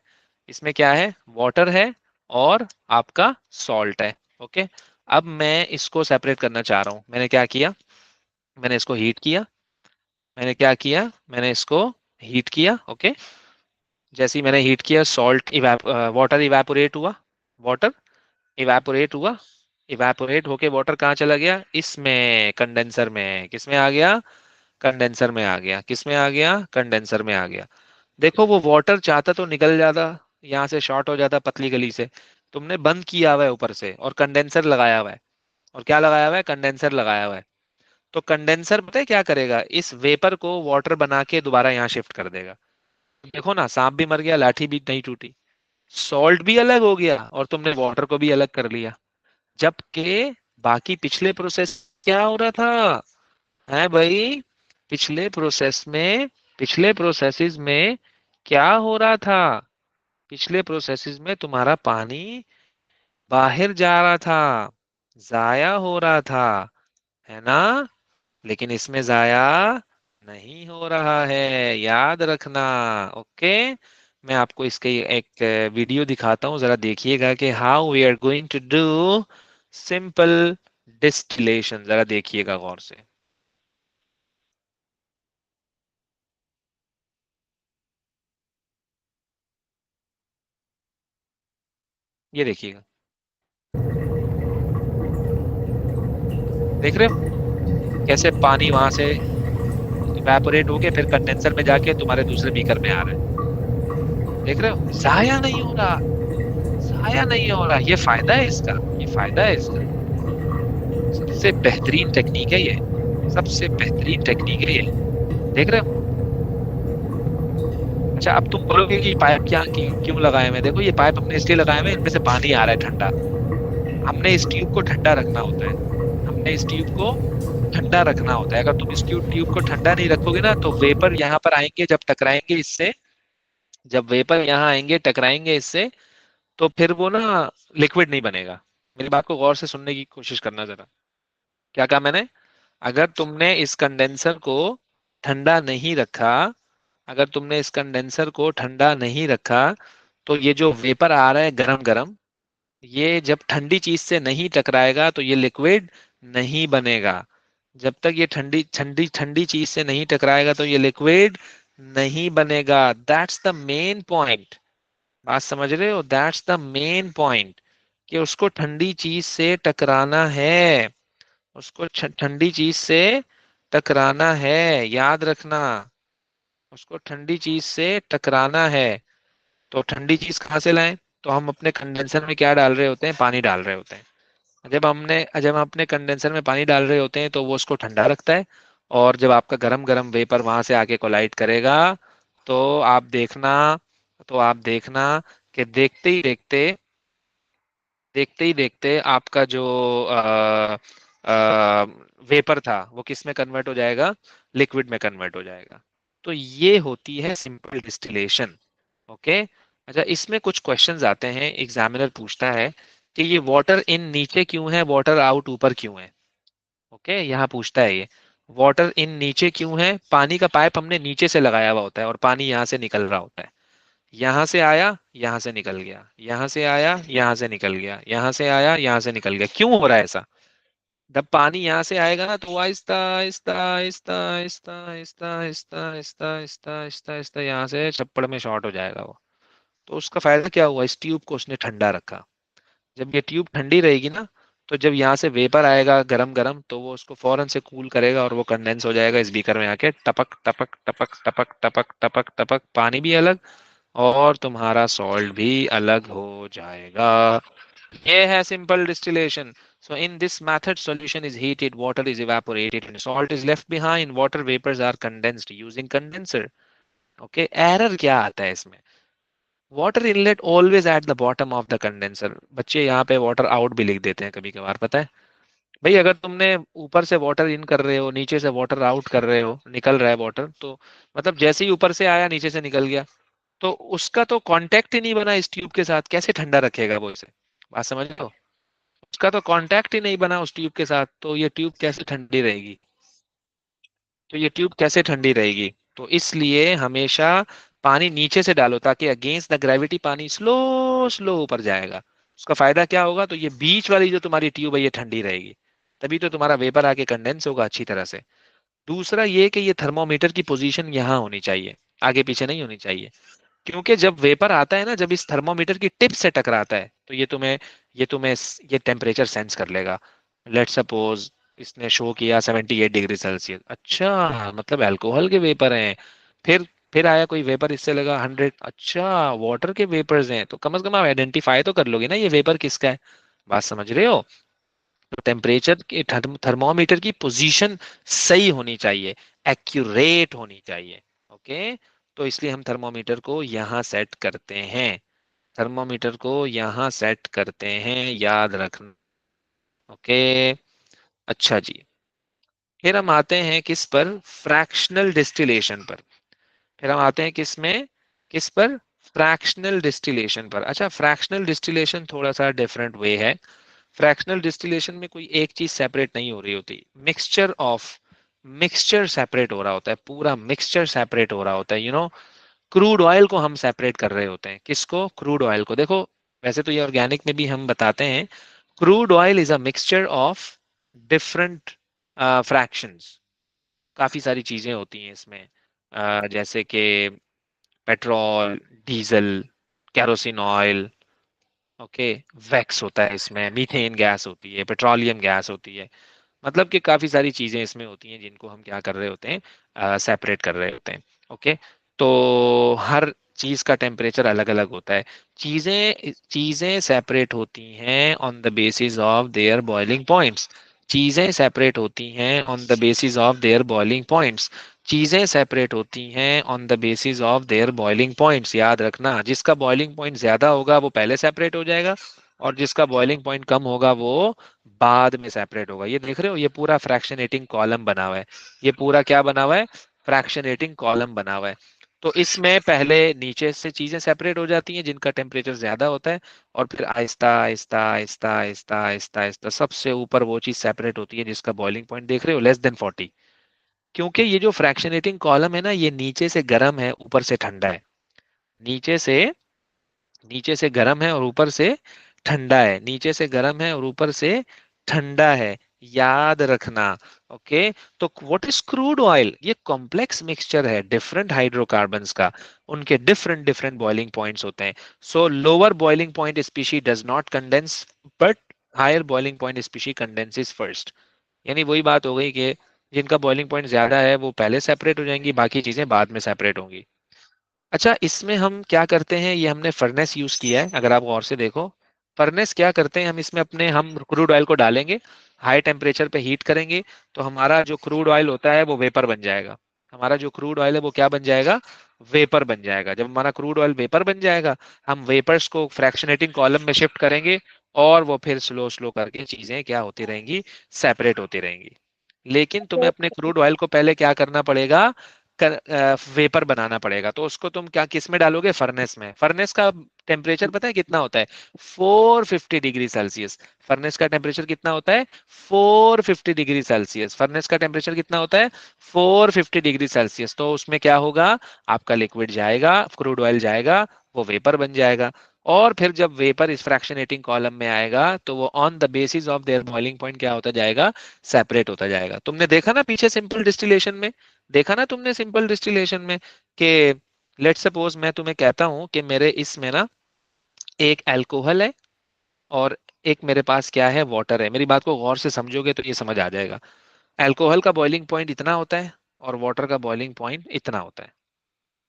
इसमें क्या है, वाटर है और आपका सॉल्ट है। ओके, अब मैं इसको सेपरेट करना चाह रहा हूं, मैंने क्या किया, मैंने इसको हीट किया, मैंने क्या किया, मैंने इसको हीट किया। ओके, जैसे ही मैंने हीट किया, सॉल्ट वाटर इवेपोरेट हुआ, वाटर इवेपोरेट हुआ, इवेपोरेट होके वाटर कहाँ चला गया, इसमें कंडेंसर में, किसमें आ गया, कंडेंसर में आ गया, किसमें आ गया, कंडेंसर में आ गया। देखो वो वाटर चाहता तो निकल जाता, यहाँ से शॉर्ट हो जाता पतली गली से, तुमने बंद किया हुआ है ऊपर से और कंडेंसर लगाया हुआ है, और क्या लगाया हुआ है, कंडेंसर लगाया हुआ है। तो कंडेंसर पता है क्या करेगा, इस वेपर को वाटर बना के दोबारा यहाँ शिफ्ट कर देगा। देखो ना, सांप भी मर गया लाठी भी नहीं टूटी, सॉल्ट भी अलग हो गया और तुमने वाटर को भी अलग कर लिया। जबकि बाकी पिछले प्रोसेस क्या हो रहा था, है भाई, पिछले प्रोसेस में, पिछले प्रोसेसेस में क्या हो रहा था, पिछले प्रोसेसेस में तुम्हारा पानी बाहर जा रहा था, जाया हो रहा था, है ना। लेकिन इसमें जाया नहीं हो रहा है, याद रखना। ओके, मैं आपको इसके एक वीडियो दिखाता हूँ, जरा देखिएगा कि how we are going to do simple distillation, जरा देखिएगा गौर से, ये देखिएगा, देख रहे हो कैसे पानी वहां से इवेपोरेट होके फिर कंडेंसर में जाके तुम्हारे दूसरे बीकर में आ रहा है, देख रहे हो, जाया नहीं हो रहा, जाया नहीं हो रहा, ये फायदा है इसका, ये फायदा है इसका, सबसे बेहतरीन टेक्निक है ये, सबसे बेहतरीन टेक्निक है ये, देख रहे हो। अच्छा अब तुम बोलोगे कि पाइप क्या क्यों लगाए हुए, देखो ये पाइप हमने इसलिए लगाए हुए, इनमें से पानी आ रहा है ठंडा, हमने इस ट्यूब को ठंडा रखना होता है, हमने इस ट्यूब को ठंडा रखना होता है। अगर तुम इस ट्यूब ट्यूब को ठंडा नहीं रखोगे ना, तो वेपर यहाँ पर आएंगे, जब टकराएंगे इससे, जब वेपर यहाँ आएंगे टकराएंगे इससे, तो फिर वो ना लिक्विड नहीं बनेगा। मेरी बात को गौर से सुनने की कोशिश करना जरा। क्या कहा मैंने? अगर तुमने इस कंडेंसर को ठंडा नहीं रखा, अगर तुमने इस कंडेंसर को ठंडा नहीं रखा, तो ये जो वेपर आ रहा है गरम गरम, ये जब ठंडी चीज से नहीं टकराएगा तो ये लिक्विड नहीं बनेगा। जब तक ये ठंडी ठंडी ठंडी चीज से नहीं टकराएगा तो ये लिक्विड नहीं बनेगा। That's the main point. बात समझ रहे हो? दैट्स द मेन पॉइंट, कि उसको ठंडी चीज से टकराना है, उसको ठंडी चीज से टकराना है, याद रखना, उसको ठंडी चीज से टकराना है। तो ठंडी चीज कहाँ से लाएं? तो हम अपने कंडेंसर में क्या डाल रहे होते हैं? पानी डाल रहे होते हैं। जब हम अपने कंडेंसर में पानी डाल रहे होते हैं तो वो उसको ठंडा रखता है, और जब आपका गरम गरम वेपर वहां से आके कोलाइड करेगा, तो आप देखना, तो आप देखना कि देखते ही देखते आपका जो वेपर था वो किस में कन्वर्ट हो जाएगा? लिक्विड में कन्वर्ट हो जाएगा। तो ये होती है सिंपल डिस्टिलेशन। ओके। अच्छा, इसमें कुछ क्वेश्चंस आते हैं, एग्जामिनर पूछता है कि ये वाटर इन नीचे क्यों है, वाटर आउट ऊपर क्यों है। ओके, यहाँ पूछता है ये वाटर इन नीचे क्यों है। पानी का पाइप हमने नीचे से लगाया हुआ होता है और पानी यहाँ से निकल रहा होता है, यहां से आया यहां से निकल गया, यहां से आया यहां से निकल गया, यहां से आया यहां से निकल गया। क्यों हो रहा है ऐसा? जब पानी यहाँ से आएगा ना, तो वो आहिस्ता आहिस्ता आहिस्ता आहिस्ता आहिस्ता आहिस्ता आहिस्ता आहिस्ता आहिस्ता आहिस्ता यहाँ से छप्पड़ में शॉर्ट हो जाएगा वो। तो उसका फायदा क्या हुआ? इस ट्यूब को उसने ठंडा रखा। जब ये ट्यूब ठंडी रहेगी ना, तो जब यहाँ से वेपर आएगा गरम गरम, तो वो उसको फौरन से कूल करेगा और वो कंडेंस हो जाएगा इस बीकर में आके, टपक टपक टपक टपक टपक टपक टपक, पानी भी अलग और तुम्हारा सॉल्ट भी अलग हो जाएगा। ये है simple distillation. So in this method, solution is heated, water is evaporated, and salt is left behind. Water vapors are condensed using condenser. Okay, error क्या आता है इसमें? Water inlet always at the bottom of the condenser. बच्चे यहाँ पे water out भी लिख देते हैं कभी कभार, पता है? भाई अगर तुमने ऊपर से वाटर इन कर रहे हो, नीचे से वाटर आउट कर रहे हो, निकल रहा है वाटर, तो मतलब जैसे ही ऊपर से आया नीचे से निकल गया, तो उसका तो कांटेक्ट ही नहीं बना इस ट्यूब के साथ, कैसे ठंडा रखेगा वो इसे? बात समझ लो, उसका तो कांटेक्ट ही नहीं बना उस ट्यूब के साथ, तो ये ट्यूब कैसे ठंडी रहेगी? तो ये ट्यूब कैसे ठंडी रहेगी? तो इसलिए हमेशा पानी नीचे से डालो, ताकि अगेंस्ट द ग्रेविटी पानी स्लो स्लो ऊपर जाएगा। उसका फायदा क्या होगा? तो ये बीच वाली जो तुम्हारी ट्यूब है ये ठंडी रहेगी, तभी तो तुम्हारा वेपर आके कंडेंस होगा अच्छी तरह से। दूसरा ये कि ये थर्मोमीटर की पोजीशन यहाँ होनी चाहिए, आगे पीछे नहीं होनी चाहिए। क्योंकि जब वेपर आता है ना, जब इस थर्मोमीटर की टिप से टकराता है, तो ये तुम्हें ये टेम्परेचर सेंस कर लेगा। लेट सपोज इसने शो किया 78 डिग्री सेल्सियस, अच्छा मतलब अल्कोहल के वेपर हैं। फिर फिर आया कोई वेपर, इससे लगा 100, अच्छा वाटर के वेपर्स हैं, तो कम से कम आप आइडेंटिफाई तो कर लोगे ना ये वेपर किसका है। बात समझ रहे हो? तो टेम्परेचर के थर्मोमीटर की पोजीशन सही होनी चाहिए, एक्यूरेट होनी चाहिए। ओके। तो इसलिए हम थर्मोमीटर को यहाँ सेट करते हैं, थर्मोमीटर को यहाँ सेट करते हैं, याद रखना। ओके। अच्छा जी, फिर हम आते हैं किस पर? फ्रैक्शनल डिस्टिलेशन पर। फिर हम आते हैं किस में? किस पर? फ्रैक्शनल डिस्टिलेशन पर। अच्छा, फ्रैक्शनल डिस्टिलेशन थोड़ा सा डिफरेंट वे है। फ्रैक्शनल डिस्टिलेशन में कोई एक चीज सेपरेट नहीं हो रही होती, मिक्सचर सेपरेट हो रहा होता है, पूरा मिक्सचर सेपरेट हो रहा होता है। क्रूड ऑयल को हम सेपरेट कर रहे होते हैं। किसको? क्रूड ऑयल को। देखो, वैसे तो ये ऑर्गेनिक में भी हम बताते हैं, crude oil is a mixture of different fractions. काफी सारी चीजें होती हैं इसमें, जैसे कि petrol, diesel, kerosene oil, okay, wax होता है इसमें, मीथेन गैस होती है, पेट्रोलियम गैस होती है। मतलब कि काफी सारी चीजें इसमें होती हैं जिनको हम क्या कर रहे होते हैं? सेपरेट कर रहे होते हैं। ओके। तो हर चीज का टेम्परेचर अलग अलग होता है। चीजें चीजें सेपरेट होती हैं on the basis of their boiling points. चीजें सेपरेट होती हैं on the basis of their boiling points. चीजें सेपरेट होती हैं on the basis of their boiling points. याद रखना, जिसका बॉइलिंग पॉइंट ज्यादा होगा वो पहले सेपरेट हो जाएगा, और जिसका बॉइलिंग पॉइंट कम होगा वो बाद में सेपरेट होगा। ये देख रहे हो, ये पूरा फ्रैक्शनेटिंग कॉलम बना हुआ है। ये पूरा क्या बना हुआ है? फ्रैक्शनेटिंग कॉलम बना हुआ है। तो इसमें पहले नीचे से चीजें सेपरेट हो जाती हैं जिनका टेम्परेचर ज्यादा होता है, और फिर आहिस्ता आहिस्ता आहिस्ता आहिस्ता आहिस्ता आहिस्ता सबसे ऊपर वो चीज सेपरेट होती है जिसका बॉइलिंग पॉइंट देख रहे हो लेस देन 40। क्योंकि ये जो फ्रैक्शनेटिंग कॉलम है ना, ये नीचे से गर्म है ऊपर से ठंडा है। नीचे से नीचे से गर्म है और ऊपर से ठंडा है। नीचे से गर्म है और ऊपर से ठंडा है। याद रखना। ओके। तो व्हाट इज क्रूड ऑयल? ये कॉम्प्लेक्स मिक्सचर है डिफरेंट हाइड्रोकार्बन्स का। उनके डिफरेंट डिफरेंट बॉइलिंग पॉइंट्स होते हैं। So lower boiling point species does not condense, but higher boiling point species condenses first. यानी वही बात हो गई कि जिनका बॉइलिंग पॉइंट ज्यादा है वो पहले सेपरेट हो जाएंगी, बाकी चीजें बाद में सेपरेट होंगी। अच्छा, इसमें हम क्या करते हैं, ये हमने फर्नेस यूज किया है, अगर आप गौर से देखो। फर्नेस क्या करते हैं, हम इसमें अपने हम क्रूड ऑयल को डालेंगे, हाई टेम्परेचर पे हीट करेंगे, तो हमारा जो क्रूड ऑयल होता है वो वेपर बन जाएगा। हमारा जो क्रूड ऑयल है वो क्या बन जाएगा? वेपर बन जाएगा। जब हमारा क्रूड ऑयल वेपर बन जाएगा, हम वेपर्स को फ्रैक्शनेटिंग कॉलम में शिफ्ट करेंगे, और वो फिर स्लो स्लो करके चीजें क्या होती रहेंगी? सेपरेट होती रहेंगी। लेकिन तुम्हें अपने क्रूड ऑयल को पहले क्या करना पड़ेगा? वेपर बनाना पड़ेगा। तो उसको तुम क्या किस में डालोगे? फर्नेस में। फर्नेस का टेम्परेचर पता है कितना होता है? 450 डिग्री सेल्सियस। फर्नेस का टेम्परेचर कितना होता है? 450 डिग्री सेल्सियस। फर्नेस का टेम्परेचर कितना होता है? 450 डिग्री सेल्सियस। तो उसमें क्या होगा? आपका लिक्विड जाएगा, क्रूड ऑयल जाएगा, वो वेपर बन जाएगा। और फिर जब वेपर इस फ्रैक्शनेटिंग कॉलम में आएगा, तो वो on the basis of their boiling point क्या होता जाएगा? सेपरेट होता जाएगा। तुमने देखा ना पीछे सिंपल डिस्टिलेशन में, देखा ना तुमने सिंपल डिस्टिलेशन में कि लेट सपोज मैं तुम्हें कहता हूं कि मेरे इसमें ना एक अल्कोहल है, और एक मेरे पास क्या है? वाटर है। मेरी बात को गौर से समझोगे तो ये समझ आ जाएगा। अल्कोहल का बॉइलिंग पॉइंट इतना होता है, और वाटर का बॉइलिंग पॉइंट इतना होता है।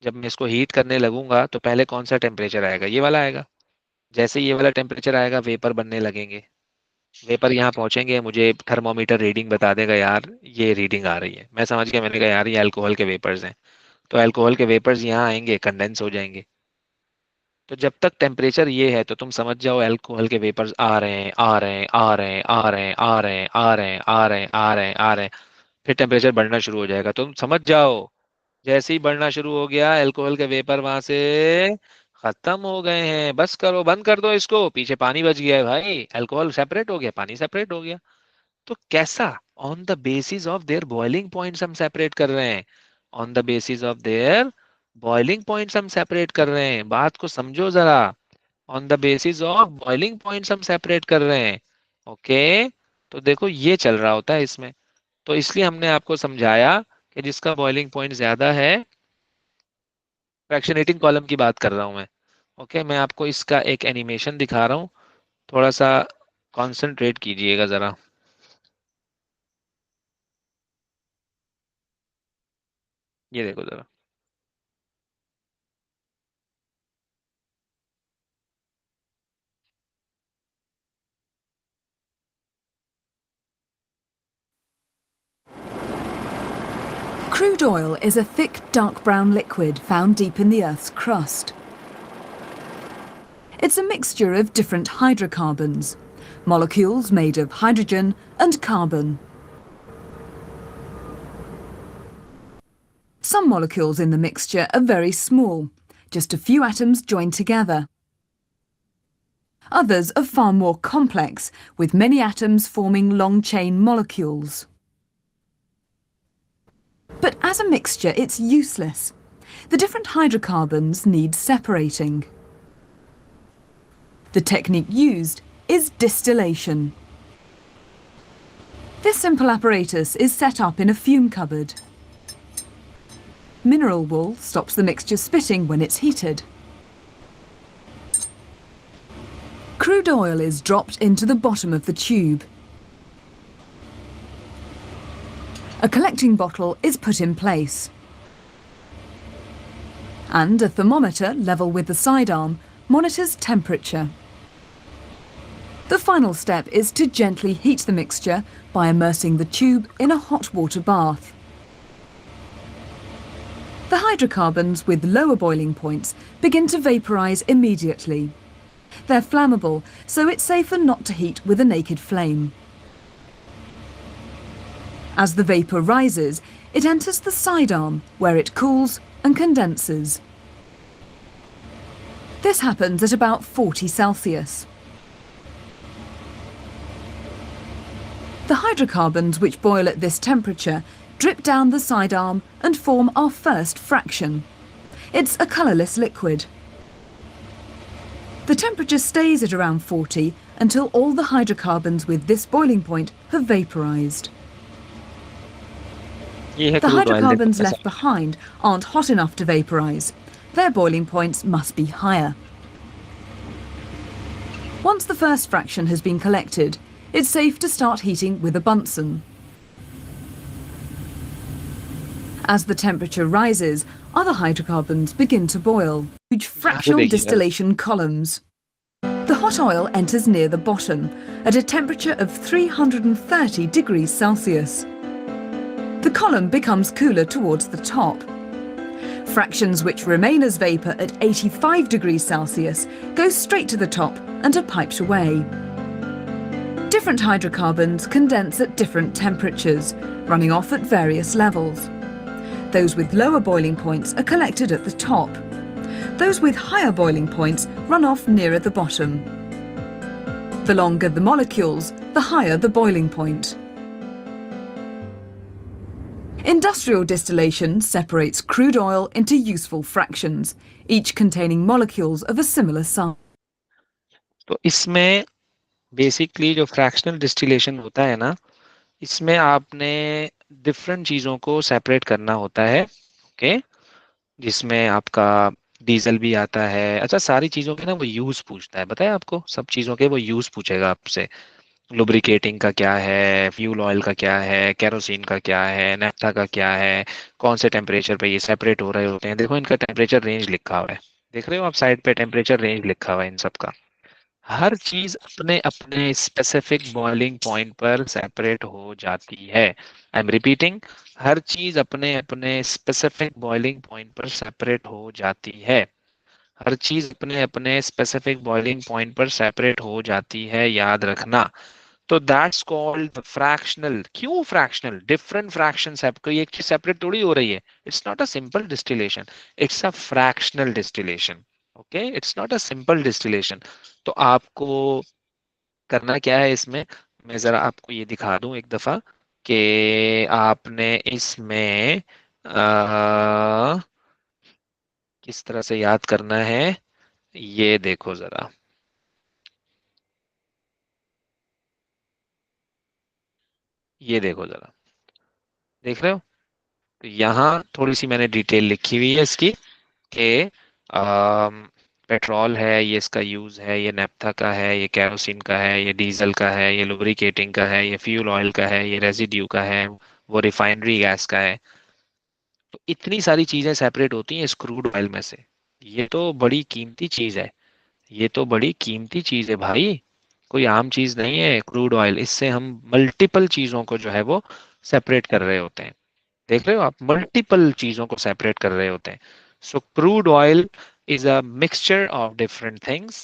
जब मैं इसको हीट करने लगूंगा तो पहले कौन सा टेम्परेचर आएगा? ये वाला आएगा। जैसे ये वाला टेम्परेचर आएगा, वेपर बनने लगेंगे। वेपर यहाँ पहुंचेंगे, मुझे थर्मोमीटर रीडिंग बता देगा, यार ये रीडिंग आ रही है। मैं समझ गया, मैंने कहा यार ये अल्कोहल के वेपर्स हैं। तो अल्कोहल के वेपर्स यहाँ आएंगे, कंडेंस हो जाएंगे। तो जब तक टेम्परेचर ये है तो तुम समझ जाओ अल्कोहल के वेपर्स आ रहे हैं, आ रहे हैं, आ रहे हैं, आ रहे हैं, आ रहे हैं, आ रहे हैं, आ रहे हैं, आ रहे हैं, आ रहे हैं। फिर टेम्परेचर बढ़ना शुरू हो जाएगा, तुम समझ जाओ। जैसे ही बढ़ना शुरू हो गया, अल्कोहल के वेपर वहां से खत्म हो गए हैं। बस करो, बंद कर दो इसको, पीछे पानी बच गया है भाई। अल्कोहल सेपरेट हो गया, पानी सेपरेट हो गया। तो कैसा? On the basis of their boiling points हम सेपरेट कर रहे हैं। On the basis of their boiling points हम सेपरेट कर रहे हैं। बात को समझो जरा। On the basis of boiling points हम सेपरेट कर रहे हैं। ओके। तो देखो ये चल रहा होता है इसमें। तो इसलिए हमने आपको समझाया कि जिसका बॉइलिंग पॉइंट ज्यादा है, फ्रैक्शनेटिंग कॉलम की बात कर रहा हूं मैं। ओके, मैं आपको इसका एक एनिमेशन दिखा रहा हूँ, थोड़ा सा कंसंट्रेट कीजिएगा जरा। ये देखो जरा। Crude oil is a thick, dark brown liquid found deep in the Earth's crust. It's a mixture of different hydrocarbons, molecules made of hydrogen and carbon. Some molecules in the mixture are very small, just a few atoms joined together. Others are far more complex, with many atoms forming long-chain molecules. But as a mixture, it's useless. The different hydrocarbons need separating. The technique used is distillation. This simple apparatus is set up in a fume cupboard. Mineral wool stops the mixture spitting when it's heated. Crude oil is dropped into the bottom of the tube. A collecting bottle is put in place. And a thermometer level with the sidearm monitors temperature. The final step is to gently heat the mixture by immersing the tube in a hot water bath. The hydrocarbons with lower boiling points begin to vaporize immediately. They're flammable, so it's safer not to heat with a naked flame. As the vapour rises, it enters the sidearm, where it cools and condenses. This happens at about 40 Celsius. The hydrocarbons which boil at this temperature drip down the sidearm and form our first fraction. It's a colourless liquid. The temperature stays at around 40 until all the hydrocarbons with this boiling point have vaporised. The hydrocarbons left behind aren't hot enough to vaporise. Their boiling points must be higher. Once the first fraction has been collected, it's safe to start heating with a Bunsen. As the temperature rises, other hydrocarbons begin to boil, huge fractional distillation columns. The hot oil enters near the bottom at a temperature of 330 degrees Celsius. The column becomes cooler towards the top. Fractions which remain as vapour at 85 degrees Celsius go straight to the top and are piped away. Different hydrocarbons condense at different temperatures, running off at various levels. Those with lower boiling points are collected at the top. Those with higher boiling points run off nearer the bottom. The longer the molecules, the higher the boiling point. Industrial distillation separates crude oil into useful fractions, each containing molecules of a similar size. तो इसमें basically जो fractional distillation होता है ना, इसमें आपने different चीज़ों को सेपरेट करना होता है, ओके, जिसमें आपका डीजल भी आता है। अच्छा, सारी चीज़ों के ना वो यूज़ पूछता है, बताया आपको, सब चीज़ों के वो यूज़ पूछेगा आपसे। लुब्रिकेटिंग का क्या है, फ्यूल ऑयल का क्या है, केरोसिन का क्या है, नेफ्था का क्या है, कौन से टेम्परेचर पे ये सेपरेट हो रहे होते हैं। देखो इनका टेम्परेचर रेंज लिखा हुआ है, देख रहे हो आप साइड पे, टेम्परेचर रेंज लिखा हुआ है इन सब का। हर चीज अपने अपने स्पेसिफिक बॉइलिंग पॉइंट पर सेपरेट हो जाती है। आई एम रिपीटिंग, हर चीज अपने अपने स्पेसिफिक बॉइलिंग पॉइंट पर सेपरेट हो जाती है। हर चीज अपने अपने स्पेसिफिक बॉइलिंग पॉइंट पर सेपरेट हो जाती है, याद रखना। तो दैट्स कॉल्ड फ्रैक्शनल। क्यों फ्रैक्शनल? डिफरेंट फ्रैक्शंस है, कोई एक चीज सेपरेट थोड़ी हो रही है। It's not a simple distillation, it's a fractional distillation. Okay, it's not a simple distillation. तो आपको करना क्या है इसमें, मैं जरा आपको ये दिखा दूं एक दफा कि आपने इसमें किस तरह से याद करना है। ये देखो जरा, ये देखो जरा, देख रहे हो? तो यहाँ थोड़ी सी मैंने डिटेल लिखी हुई है इसकी कि पेट्रोल है, ये इसका यूज है, ये नेफ्था का है, ये केरोसिन का है, ये डीजल का है, ये लुब्रिकेटिंग का है, ये फ्यूल ऑयल का है, ये रेजिड्यू का है, वो रिफाइनरी गैस का है। तो इतनी सारी चीजें सेपरेट होती हैं इस क्रूड ऑयल में से। ये तो बड़ी कीमती चीज है, ये तो बड़ी कीमती चीज है भाई, कोई आम चीज नहीं है क्रूड ऑयल। इससे हम मल्टीपल चीजों को जो है वो सेपरेट कर रहे होते हैं। देख रहे हो आप, मल्टीपल चीजों को सेपरेट कर रहे होते हैं। So crude oil is a mixture of different things.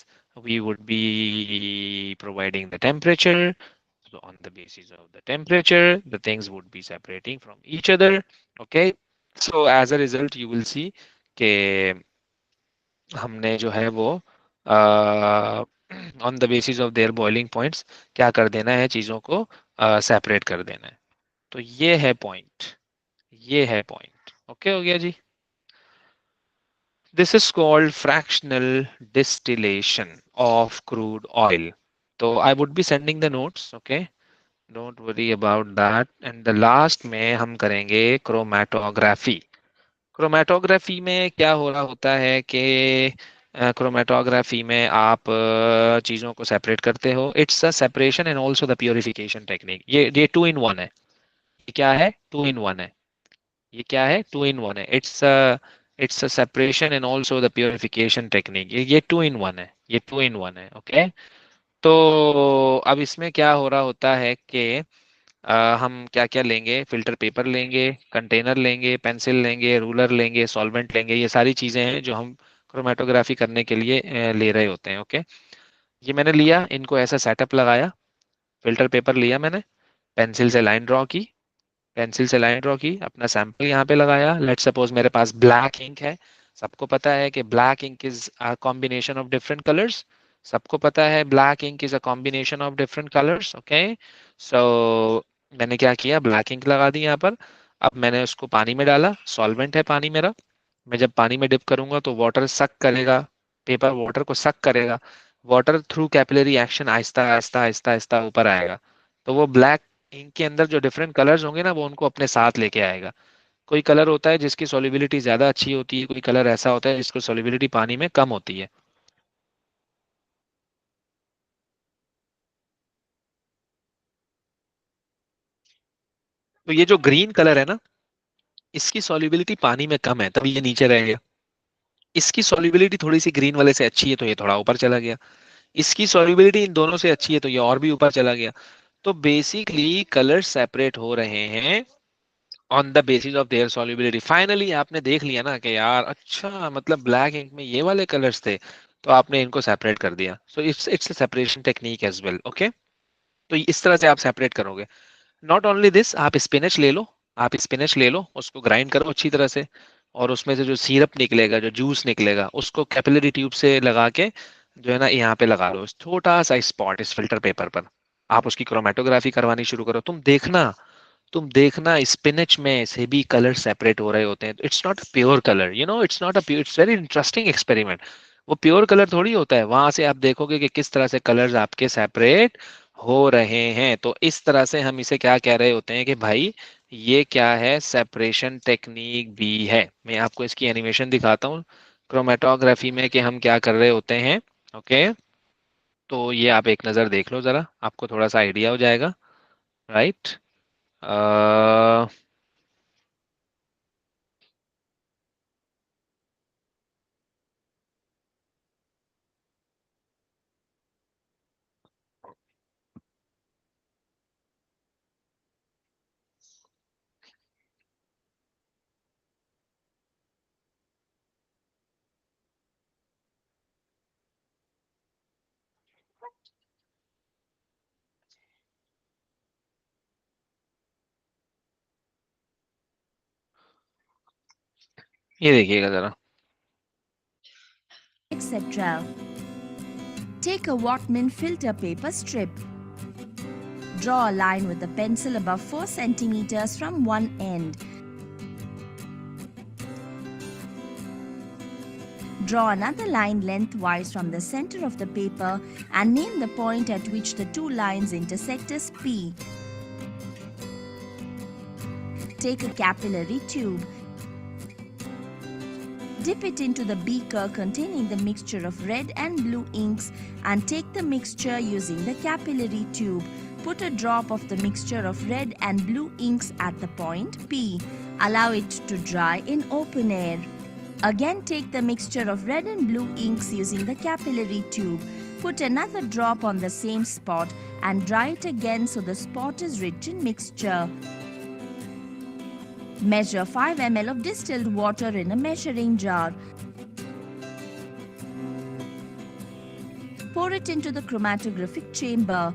We would be providing the temperature. So on the basis of the temperature, the things would be separating from each other. Okay. So as a result, you will see कि हमने जो है वो on the basis of their boiling points क्या कर देना है, चीजों को सेपरेट कर देना है। तो ये है पॉइंट, ये है पॉइंट। ओके हो गया जी। This is called fractional distillation of crude oil. So I would be sending the notes, okay? Don't worry about that. And the last में हम करेंगे chromatography. Chromatography में क्या हो रहा होता है कि chromatography में आप चीज़ों को separate करते हो. It's a separation and also the purification technique. ये 2 in 1 है. ये क्या है? 2 in 1 है. ये क्या है? 2 in 1 है. It's a separation and also the purification technique. ये 2 in 1 है. ये 2 in 1 है. Okay. तो अब इसमें क्या हो रहा होता है कि हम क्या क्या लेंगे, फिल्टर पेपर लेंगे, कंटेनर लेंगे, पेंसिल लेंगे, रूलर लेंगे, सॉल्वेंट लेंगे, ये सारी चीजें हैं जो हम क्रोमेटोग्राफी करने के लिए ले रहे होते हैं। ओके, ये मैंने लिया, इनको ऐसा सेटअप लगाया, फिल्टर पेपर लिया मैंने, पेंसिल से लाइन ड्रॉ की, पेंसिल से लाइन ड्रॉ की, अपना सैंपल यहाँ पे लगाया। लेट सपोज मेरे पास ब्लैक इंक है, सबको पता है कि black ink is a combination of different colours, सबको पता है black ink is a combination of different colours. Okay, so मैंने क्या किया, ब्लैक इंक लगा दी यहाँ पर। अब मैंने उसको पानी में डाला, सॉल्वेंट है पानी मेरा, मैं जब पानी में डिप करूंगा तो वाटर सक करेगा, पेपर वाटर को सक करेगा, water through capillary action Aahista Aahista Aahista Aahista ऊपर आएगा, तो वो ब्लैक इंक के अंदर जो डिफरेंट कलर्स होंगे ना, वो उनको अपने साथ लेके आएगा। कोई कलर होता है जिसकी सॉल्युबिलिटी ज्यादा अच्छी होती है, कोई कलर ऐसा होता है जिसकी सॉल्युबिलिटी पानी में कम होती है। तो ये जो ग्रीन कलर है ना, इसकी सॉल्युबिलिटी पानी में कम है, तभी ये नीचे रह गया। इसकी सॉल्युबिलिटी थोड़ी सी ग्रीन वाले से अच्छी है, तो ये थोड़ा ऊपर चला गया। इसकी सॉल्युबिलिटी इन दोनों से अच्छी है, तो ये और भी ऊपर चला गया। तो बेसिकली कलर सेपरेट हो रहे हैं on the basis of their solubility. Finally आपने देख लिया ना कि यार अच्छा, मतलब ब्लैक इंक में ये वाले कलर्स थे, तो आपने इनको सेपरेट कर दिया। So it's it's a separation technique as well. Okay, तो इस तरह से आप सेपरेट करोगे। नॉट ओनली दिस, आप स्पिनच ले लो, आप स्पिनच ले लो, उसको ग्राइंड करो अच्छी तरह से, और उसमें से जो सिरप निकलेगा, जो जूस निकलेगा, उसको कैपिलरी ट्यूब से लगा के जो है ना यहाँ पे लगा लो, छोटा सा स्पॉट इस फिल्टर पेपर पर। आप उसकी क्रोमेटोग्राफी करवानी शुरू करो, तुम देखना स्पिनच में से भी कलर सेपरेट हो रहे होते हैं। It's not a pure colour, you know, it's not a pure, it's very interesting experiment. वो प्योर कलर थोड़ी होता है, वहां से आप देखोगे कि किस तरह से कलर्स आपके सेपरेट हो रहे हैं। तो इस तरह से हम इसे क्या कह रहे होते हैं कि भाई ये क्या है, सेपरेशन टेक्निक भी है। मैं आपको इसकी एनिमेशन दिखाता हूँ क्रोमेटोग्राफी में कि हम क्या कर रहे होते हैं। ओके, तो ये आप एक नज़र देख लो जरा, आपको थोड़ा सा आइडिया हो जाएगा। राइट, ये देखिएगा जरा। etc. Take a Whatman filter paper strip. Draw a line with the pencil above 4 centimeters from one end. Draw another line lengthwise from the center of the paper and name the point at which the two lines intersect as P. Take a capillary tube. Dip it into the beaker containing the mixture of red and blue inks and take the mixture using the capillary tube. Put a drop of the mixture of red and blue inks at the point P. Allow it to dry in open air. Again, take the mixture of red and blue inks using the capillary tube. Put another drop on the same spot and dry it again so the spot is rich in mixture. Measure 5 ml of distilled water in a measuring jar. Pour it into the chromatographic chamber.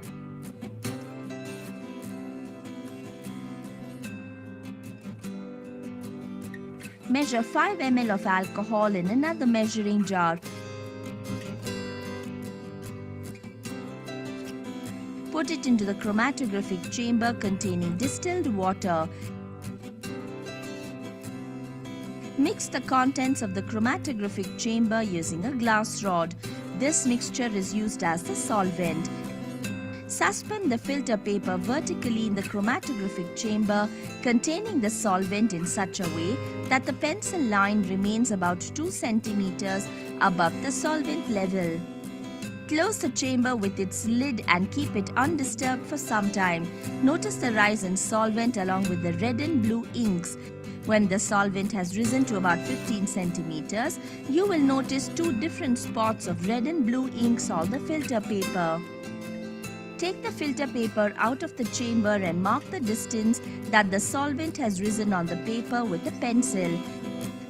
Measure 5 ml of alcohol in another measuring jar. Put it into the chromatographic chamber containing distilled water. Mix the contents of the chromatographic chamber using a glass rod. This mixture is used as the solvent. Suspend the filter paper vertically in the chromatographic chamber containing the solvent in such a way that the pencil line remains about 2 centimeters above the solvent level. Close the chamber with its lid and keep it undisturbed for some time. Notice the rise in solvent along with the red and blue inks. When the solvent has risen to about 15 centimeters, you will notice two different spots of red and blue inks on the filter paper. Take the filter paper out of the chamber and mark the distance that the solvent has risen on the paper with a pencil.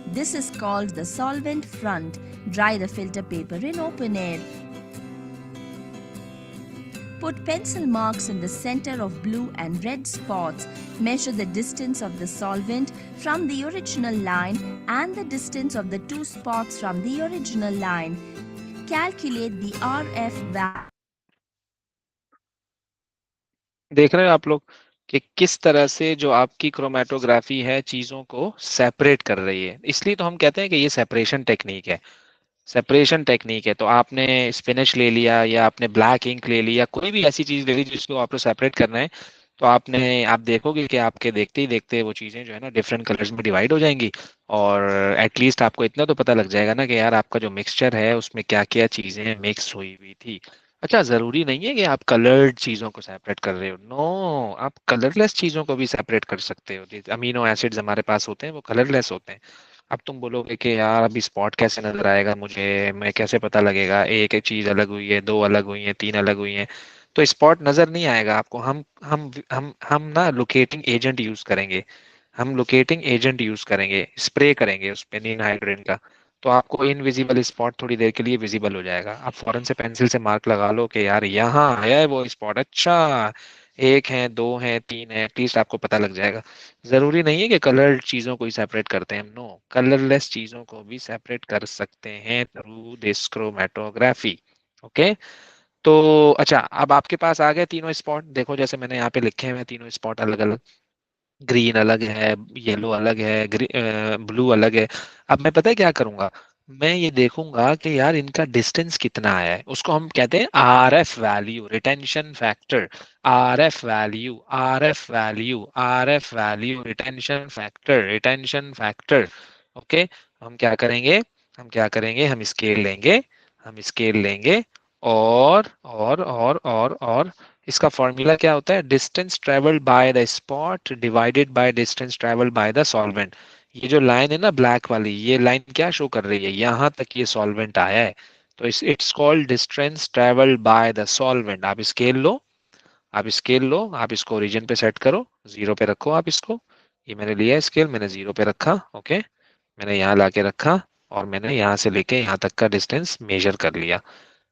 This is called the solvent front. Dry the filter paper in open air. Put pencil marks in the center of blue and red spots. Measure the distance of the solvent from the original line and the distance of the two spots from the original line. Calculate the RF value. देख रहे हो आप लोग कि किस तरह से जो आपकी क्रोमेटोग्राफी है चीजों को सेपरेट कर रही है। इसलिए तो हम कहते हैं कि ये सेपरेशन टेक्निक है। सेपरेशन टेक्निक है। तो आपने स्पिनच ले लिया या आपने ब्लैक इंक ले लिया, कोई भी ऐसी चीज ले ली जिसको आपको सेपरेट करना है, तो आप देखोगे कि आपके देखते ही देखते वो चीजें जो है ना डिफरेंट कलर्स में डिवाइड हो जाएंगी। और एटलीस्ट आपको इतना तो पता लग जाएगा ना कि यार आपका जो मिक्सचर है उसमें क्या क्या चीजें मिक्स हुई हुई थी। अच्छा, जरूरी नहीं है कि आप कलर्ड चीजों को सेपरेट कर रहे हो। नो, आप कलरलेस चीजों को भी सेपरेट कर सकते हो। अमीनो एसिड्स हमारे पास होते हैं, वो कलरलेस होते हैं। अब तुम बोलोगे कि यार अभी स्पॉट कैसे नजर आएगा मुझे, मैं कैसे पता लगेगा एक एक चीज अलग हुई है, दो अलग हुई है, तीन अलग हुई है। तो स्पॉट नजर नहीं आएगा आपको। हम ना लोकेटिंग एजेंट यूज करेंगे। हम लोकेटिंग एजेंट यूज करेंगे, स्प्रे करेंगे उस पे नीम हाइड्रेट का। तो आपको इनविजिबल स्पॉट थोड़ी देर के लिए विजिबल हो जाएगा। आप फौरन से पेंसिल से मार्क लगा लो कि यार यहाँ है वो स्पॉट। अच्छा, एक है, दो है, तीन है, एटलीस्ट आपको पता लग जाएगा। जरूरी नहीं है कि कलर्ड चीजों को ही सेपरेट करते हैं हम। नो, कलरलेस चीजों को भी सेपरेट कर सकते हैं थ्रू दिस क्रोमेटोग्राफी। ओके। तो अच्छा, अब आपके पास आ गए तीनों स्पॉट। देखो जैसे मैंने यहाँ पे लिखे हैं तीनों स्पॉट अलग अलग। ग्रीन अलग है, येलो अलग है, ब्लू अलग है। अब मैं पता है क्या करूंगा, मैं ये देखूंगा कि यार इनका डिस्टेंस कितना आया है। उसको हम कहते हैं R F value, retention factor. R F value, R F value, R F value, retention factor, retention factor. Okay. हम क्या करेंगे, हम स्केल लेंगे, और इसका फॉर्मूला क्या होता है, distance travelled by the spot divided by distance travelled by the solvent. ये जो लाइन है ना ब्लैक वाली, ये लाइन क्या शो कर रही है, यहाँ तक ये सॉल्वेंट आया है। तो it's called distance travelled by the solvent. आप स्केल लो, आप इसको ओरिजिन पे सेट करो, जीरो पे रखो आप इसको। ये मैंने लिया स्केल, मैंने जीरो पे रखा। ओके, मैंने यहाँ लाके रखा और मैंने यहाँ से लेके यहाँ तक का डिस्टेंस मेजर कर लिया।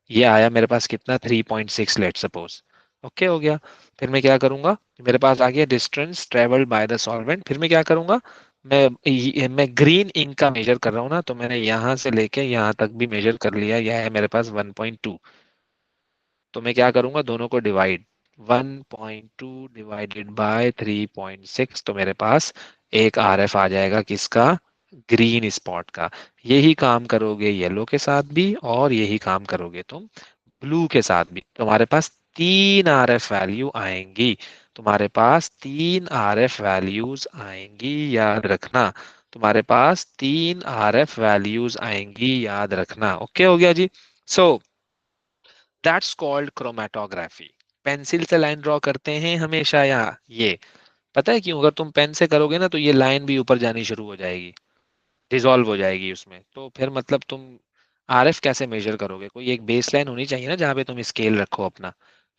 ये आया मेरे पास कितना, 3.6 लेट सपोज। ओके हो गया। फिर मैं क्या करूंगा, मेरे पास आ गया distance travelled by the solvent. फिर मैं क्या करूंगा, मैं ग्रीन इंक का मेजर कर रहा हूँ ना, तो मैंने यहाँ से लेके यहाँ तक भी मेजर कर लिया। यह है मेरे पास 1.2। तो मैं क्या करूंगा, दोनों को डिवाइड, 1.2 डिवाइडेड बाय 3.6, तो मेरे पास एक आर एफ आ जाएगा किसका, ग्रीन स्पॉट का। यही काम करोगे येलो के साथ भी और यही काम करोगे तुम ब्लू के साथ भी। तुम्हारे पास तीन आर एफ वैल्यू आएंगी, तुम्हारे पास तीन आर एफ वैल्यूज आएंगी, याद रखना। तुम्हारे पास तीन आर एफ वैल्यूज आएंगी, याद रखना। ओके हो गया जी। So that's called chromatography. Pencil से लाइन ड्रॉ करते हैं हमेशा यहाँ, ये पता है क्यों, अगर तुम पेन से करोगे ना तो ये लाइन भी ऊपर जानी शुरू हो जाएगी, डिसॉल्व हो जाएगी उसमें। तो फिर मतलब तुम आरएफ कैसे मेजर करोगे, कोई एक बेस लाइन होनी चाहिए ना जहाँ पे तुम स्केल रखो अपना।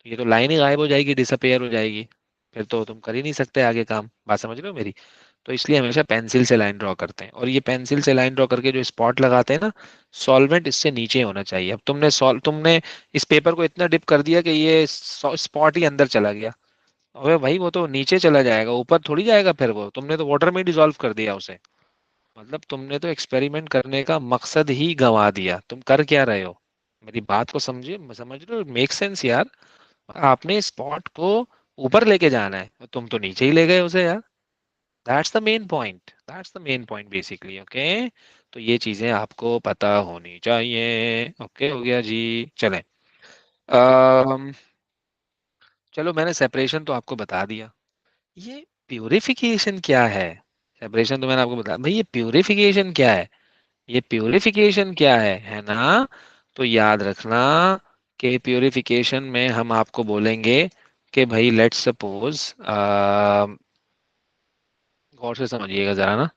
तो ये तो लाइन ही गायब हो जाएगी, डिसअपेयर हो जाएगी। फिर तो तुम कर ही नहीं सकते आगे काम। बात समझ रहे हो मेरी। तो इसलिए हमेशा पेंसिल से लाइन ड्रॉ करते हैं। और ये पेंसिल से लाइन ड्रॉ करके जो स्पॉट लगाते हैं ना, सॉल्वेंट इससे नीचे होना चाहिए। अब तुमने इस पेपर को इतना डिप कर दिया कि ये स्पॉट ही अंदर चला गया। अबे भाई वो तो नीचे चला जाएगा, ऊपर थोड़ी जाएगा। फिर वो तुमने तो वाटर में डिसॉल्व कर दिया उसे। मतलब तुमने तो एक्सपेरिमेंट करने का मकसद ही गंवा दिया। तुम कर क्या रहे हो, मेरी बात को समझिए, समझ रहे हो, मेक सेंस यार। आपने स्पॉट को ऊपर लेके जाना है, तुम तो नीचे ही ले गए उसे यार। That's the main point basically. Okay, तो ये चीजें आपको पता होनी चाहिए। ओके हो गया जी। चलें। अम, चलो, मैंने सेपरेशन तो आपको बता दिया। ये प्यूरिफिकेशन क्या है, सेपरेशन तो मैंने आपको बताया। भाई ये प्यूरिफिकेशन क्या है, है ना। तो याद रखना कि प्यूरिफिकेशन में हम आपको बोलेंगे कि भाई लेट्स सपोज, गौर से समझिएगा जरा ना।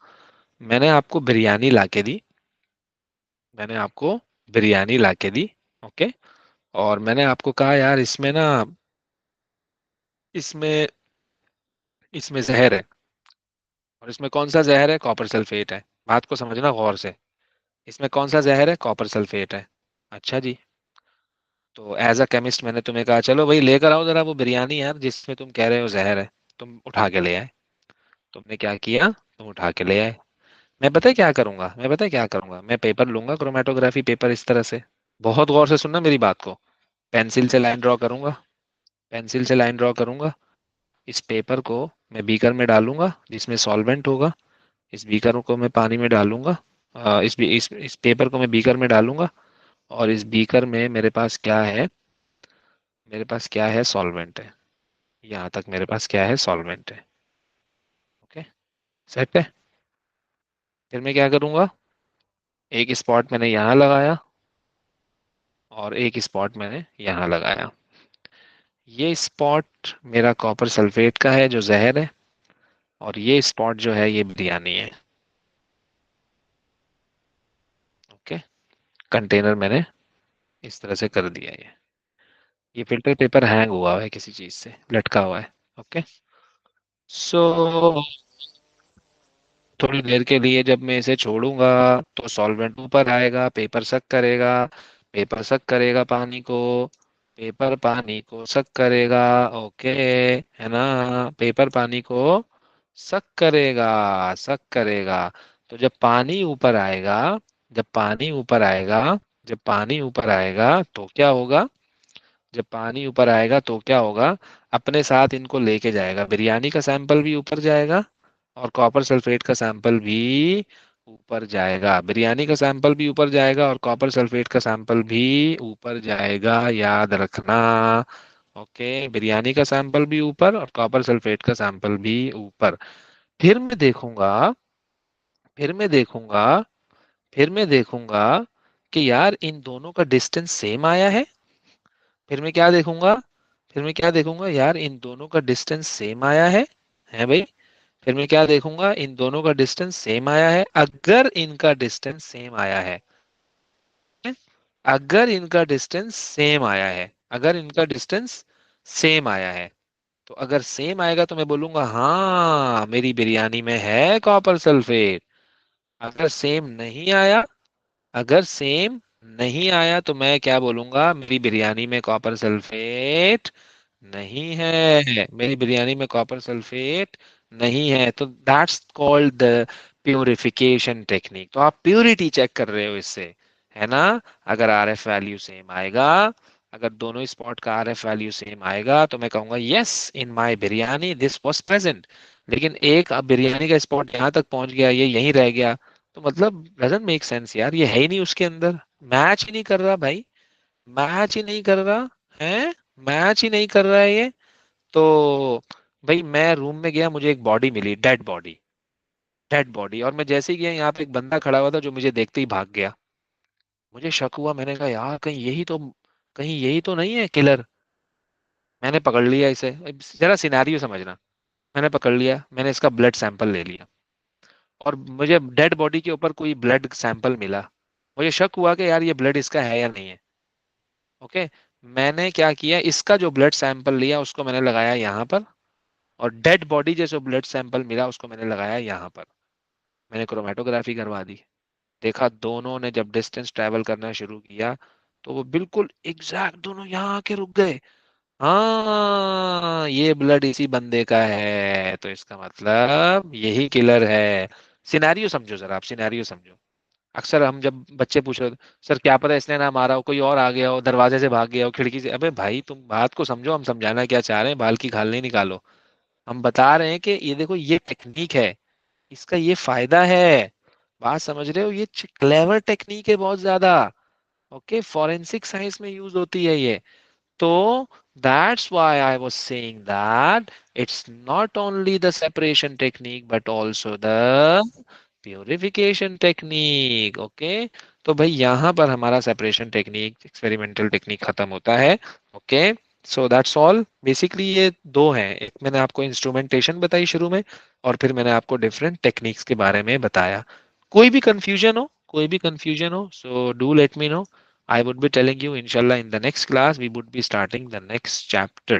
मैंने आपको बिरयानी लाके दी, मैंने आपको बिरयानी लाके दी। ओके। और मैंने आपको कहा यार इसमें ना इसमें इसमें जहर है, और इसमें कौन सा जहर है? कॉपर सल्फेट है। बात को समझना गौर से, इसमें कौन सा जहर है? कॉपर सल्फेट है। अच्छा जी, तो एज अ केमिस्ट मैंने तुम्हें कहा चलो भाई लेकर आओ जरा वो बिरयानी यार जिसमें तुम कह रहे हो जहर है। तुम उठा के ले आए। तुमने क्या किया? तुम उठा के ले आए। मैं पता है क्या करूंगा? मैं पता है क्या करूंगा? मैं पेपर लूंगा, क्रोमेटोग्राफी पेपर, इस तरह से। बहुत गौर से सुनना मेरी बात को। पेंसिल से लाइन ड्रॉ करूंगा, पेंसिल से लाइन ड्रॉ करूंगा। इस पेपर को मैं बीकर में डालूंगा जिसमें सॉल्वेंट होगा। इस बीकर को मैं पानी में डालूंगा। इस पेपर को मैं बीकर में डालूंगा, और इस बीकर में मेरे पास क्या है? मेरे पास क्या है? सॉल्वेंट है। यहाँ तक मेरे पास क्या है? सॉल्वेंट है। ओके, सेट है। फिर मैं क्या करूंगा? एक स्पॉट मैंने यहाँ लगाया, और एक स्पॉट मैंने यहाँ लगाया। ये स्पॉट मेरा कॉपर सल्फेट का है जो जहर है, और ये स्पॉट जो है ये बिरयानी है। ओके, कंटेनर मैंने इस तरह से कर दिया। ये फिल्टर पेपर हैंग हुआ है, किसी चीज से लटका हुआ है। ओके, सो थोड़ी देर के लिए जब मैं इसे छोड़ूंगा तो सॉल्वेंट ऊपर आएगा, पेपर सक करेगा, पेपर सक करेगा पानी को, पेपर पानी को सक करेगा। ओके, है ना? पेपर पानी को सक करेगा, सक करेगा। तो जब पानी ऊपर आएगा, जब पानी ऊपर आएगा, जब पानी ऊपर आएगा तो क्या होगा? जब पानी ऊपर आएगा तो क्या होगा? अपने साथ इनको लेके जाएगा, बिरयानी का सैंपल भी ऊपर जाएगा, और कॉपर सल्फेट का सैंपल भी ऊपर जाएगा। बिरयानी का सैंपल भी ऊपर जाएगा और कॉपर सल्फेट का सैंपल भी ऊपर जाएगा, याद रखना। ओके, बिरयानी का सैंपल भी ऊपर और कॉपर सल्फेट का सैंपल भी ऊपर। फिर मैं देखूंगा, फिर मैं देखूंगा, फिर मैं देखूंगा कि यार इन दोनों का डिस्टेंस सेम आया है। फिर मैं क्या देखूंगा? फिर मैं क्या देखूंगा? यार इन दोनों का डिस्टेंस सेम आया है भाई। फिर मैं क्या देखूंगा? इन दोनों का डिस्टेंस सेम आया है। अगर इनका डिस्टेंस सेम आया है, अगर इनका डिस्टेंस सेम आया है, अगर इनका डिस्टेंस सेम आया है, तो अगर सेम आएगा तो मैं बोलूंगा हाँ मेरी बिरयानी में है कॉपर सल्फेट। अगर सेम नहीं आया, अगर सेम नहीं आया तो मैं क्या बोलूंगा? मेरी बिरयानी में कॉपर सल्फेट नहीं है, मेरी बिरयानी में कॉपर सल्फेट नहीं है। तो that's called the purification technique. तो आप प्योरिटी चेक कर रहे हो इससे, है ना? अगर आरएफ वैल्यू सेम आएगा, अगर दोनों स्पॉट का आरएफ वैल्यू सेम आएगा तो मैं कहूंगा yes in my biryani this was present. लेकिन एक अब बिरयानी का स्पॉट यहाँ तक पहुंच गया, ये यहीं रह गया, तो मतलब डजंट मेक सेंस यार, ये है ही नहीं उसके अंदर, मैच ही नहीं कर रहा भाई, मैच ही नहीं कर रहा है, मैच ही नहीं कर रहा है ये। तो भाई मैं रूम में गया, मुझे एक बॉडी मिली, डेड बॉडी, डेड बॉडी, और मैं जैसे ही गया यहाँ पे एक बंदा खड़ा हुआ था जो मुझे देखते ही भाग गया। मुझे शक हुआ, मैंने कहा यार कहीं यही तो नहीं है किलर। मैंने पकड़ लिया इसे। अब जरा सिनेरियो समझना। मैंने पकड़ लिया, मैंने इसका ब्लड सैंपल ले लिया, और मुझे डेड बॉडी के ऊपर कोई ब्लड सैंपल मिला। मुझे शक हुआ कि यार ये ब्लड इसका है या नहीं है। ओके, मैंने क्या किया, इसका जो ब्लड सैंपल लिया उसको मैंने लगाया यहाँ पर, और डेड बॉडी जैसे ब्लड सैंपल मिला उसको मैंने लगाया यहाँ पर। मैंने क्रोमेटोग्राफी करवा दी। देखा दोनों ने जब डिस्टेंस ट्रेवल करना शुरू किया तो वो बिल्कुल एग्जैक्ट दोनों यहाँ आके रुक गए। हाँ ये ब्लड इसी बंदे का है, तो इसका मतलब यही किलर है। सिनेरियो समझो जरा, आप सिनेरियो समझो। अक्सर हम जब बच्चे पूछो, सर क्या पता इसने ना मारा हो, कोई और आ गया हो, दरवाजे से भाग गया हो, खिड़की से। अबे भाई तुम बात को समझो, हम समझाना क्या चाह रहे हैं, बाल की खाल नहीं निकालो। हम बता रहे हैं कि ये देखो ये टेक्निक है, इसका ये फायदा है। बात समझ रहे हो? ये क्लेवर टेक्निक है बहुत ज्यादा। ओके, फॉरेंसिक साइंस में यूज होती है ये। तो that's why I was saying that it's not only the separation technique but also the purification technique. Okay, तो भाई यहाँ पर हमारा सेपरेशन टेक्निक, एक्सपेरिमेंटल टेक्निक खत्म होता है। Okay, so that's all. Basically ये दो हैं, एक मैंने आपको इंस्ट्रूमेंटेशन बताई शुरू में, और फिर मैंने आपको डिफरेंट टेक्निक्स के बारे में बताया। कोई भी कंफ्यूजन हो, कोई भी कंफ्यूजन हो, so do let me know. I would be telling you, inshallah, in the next class, we would be starting the next chapter.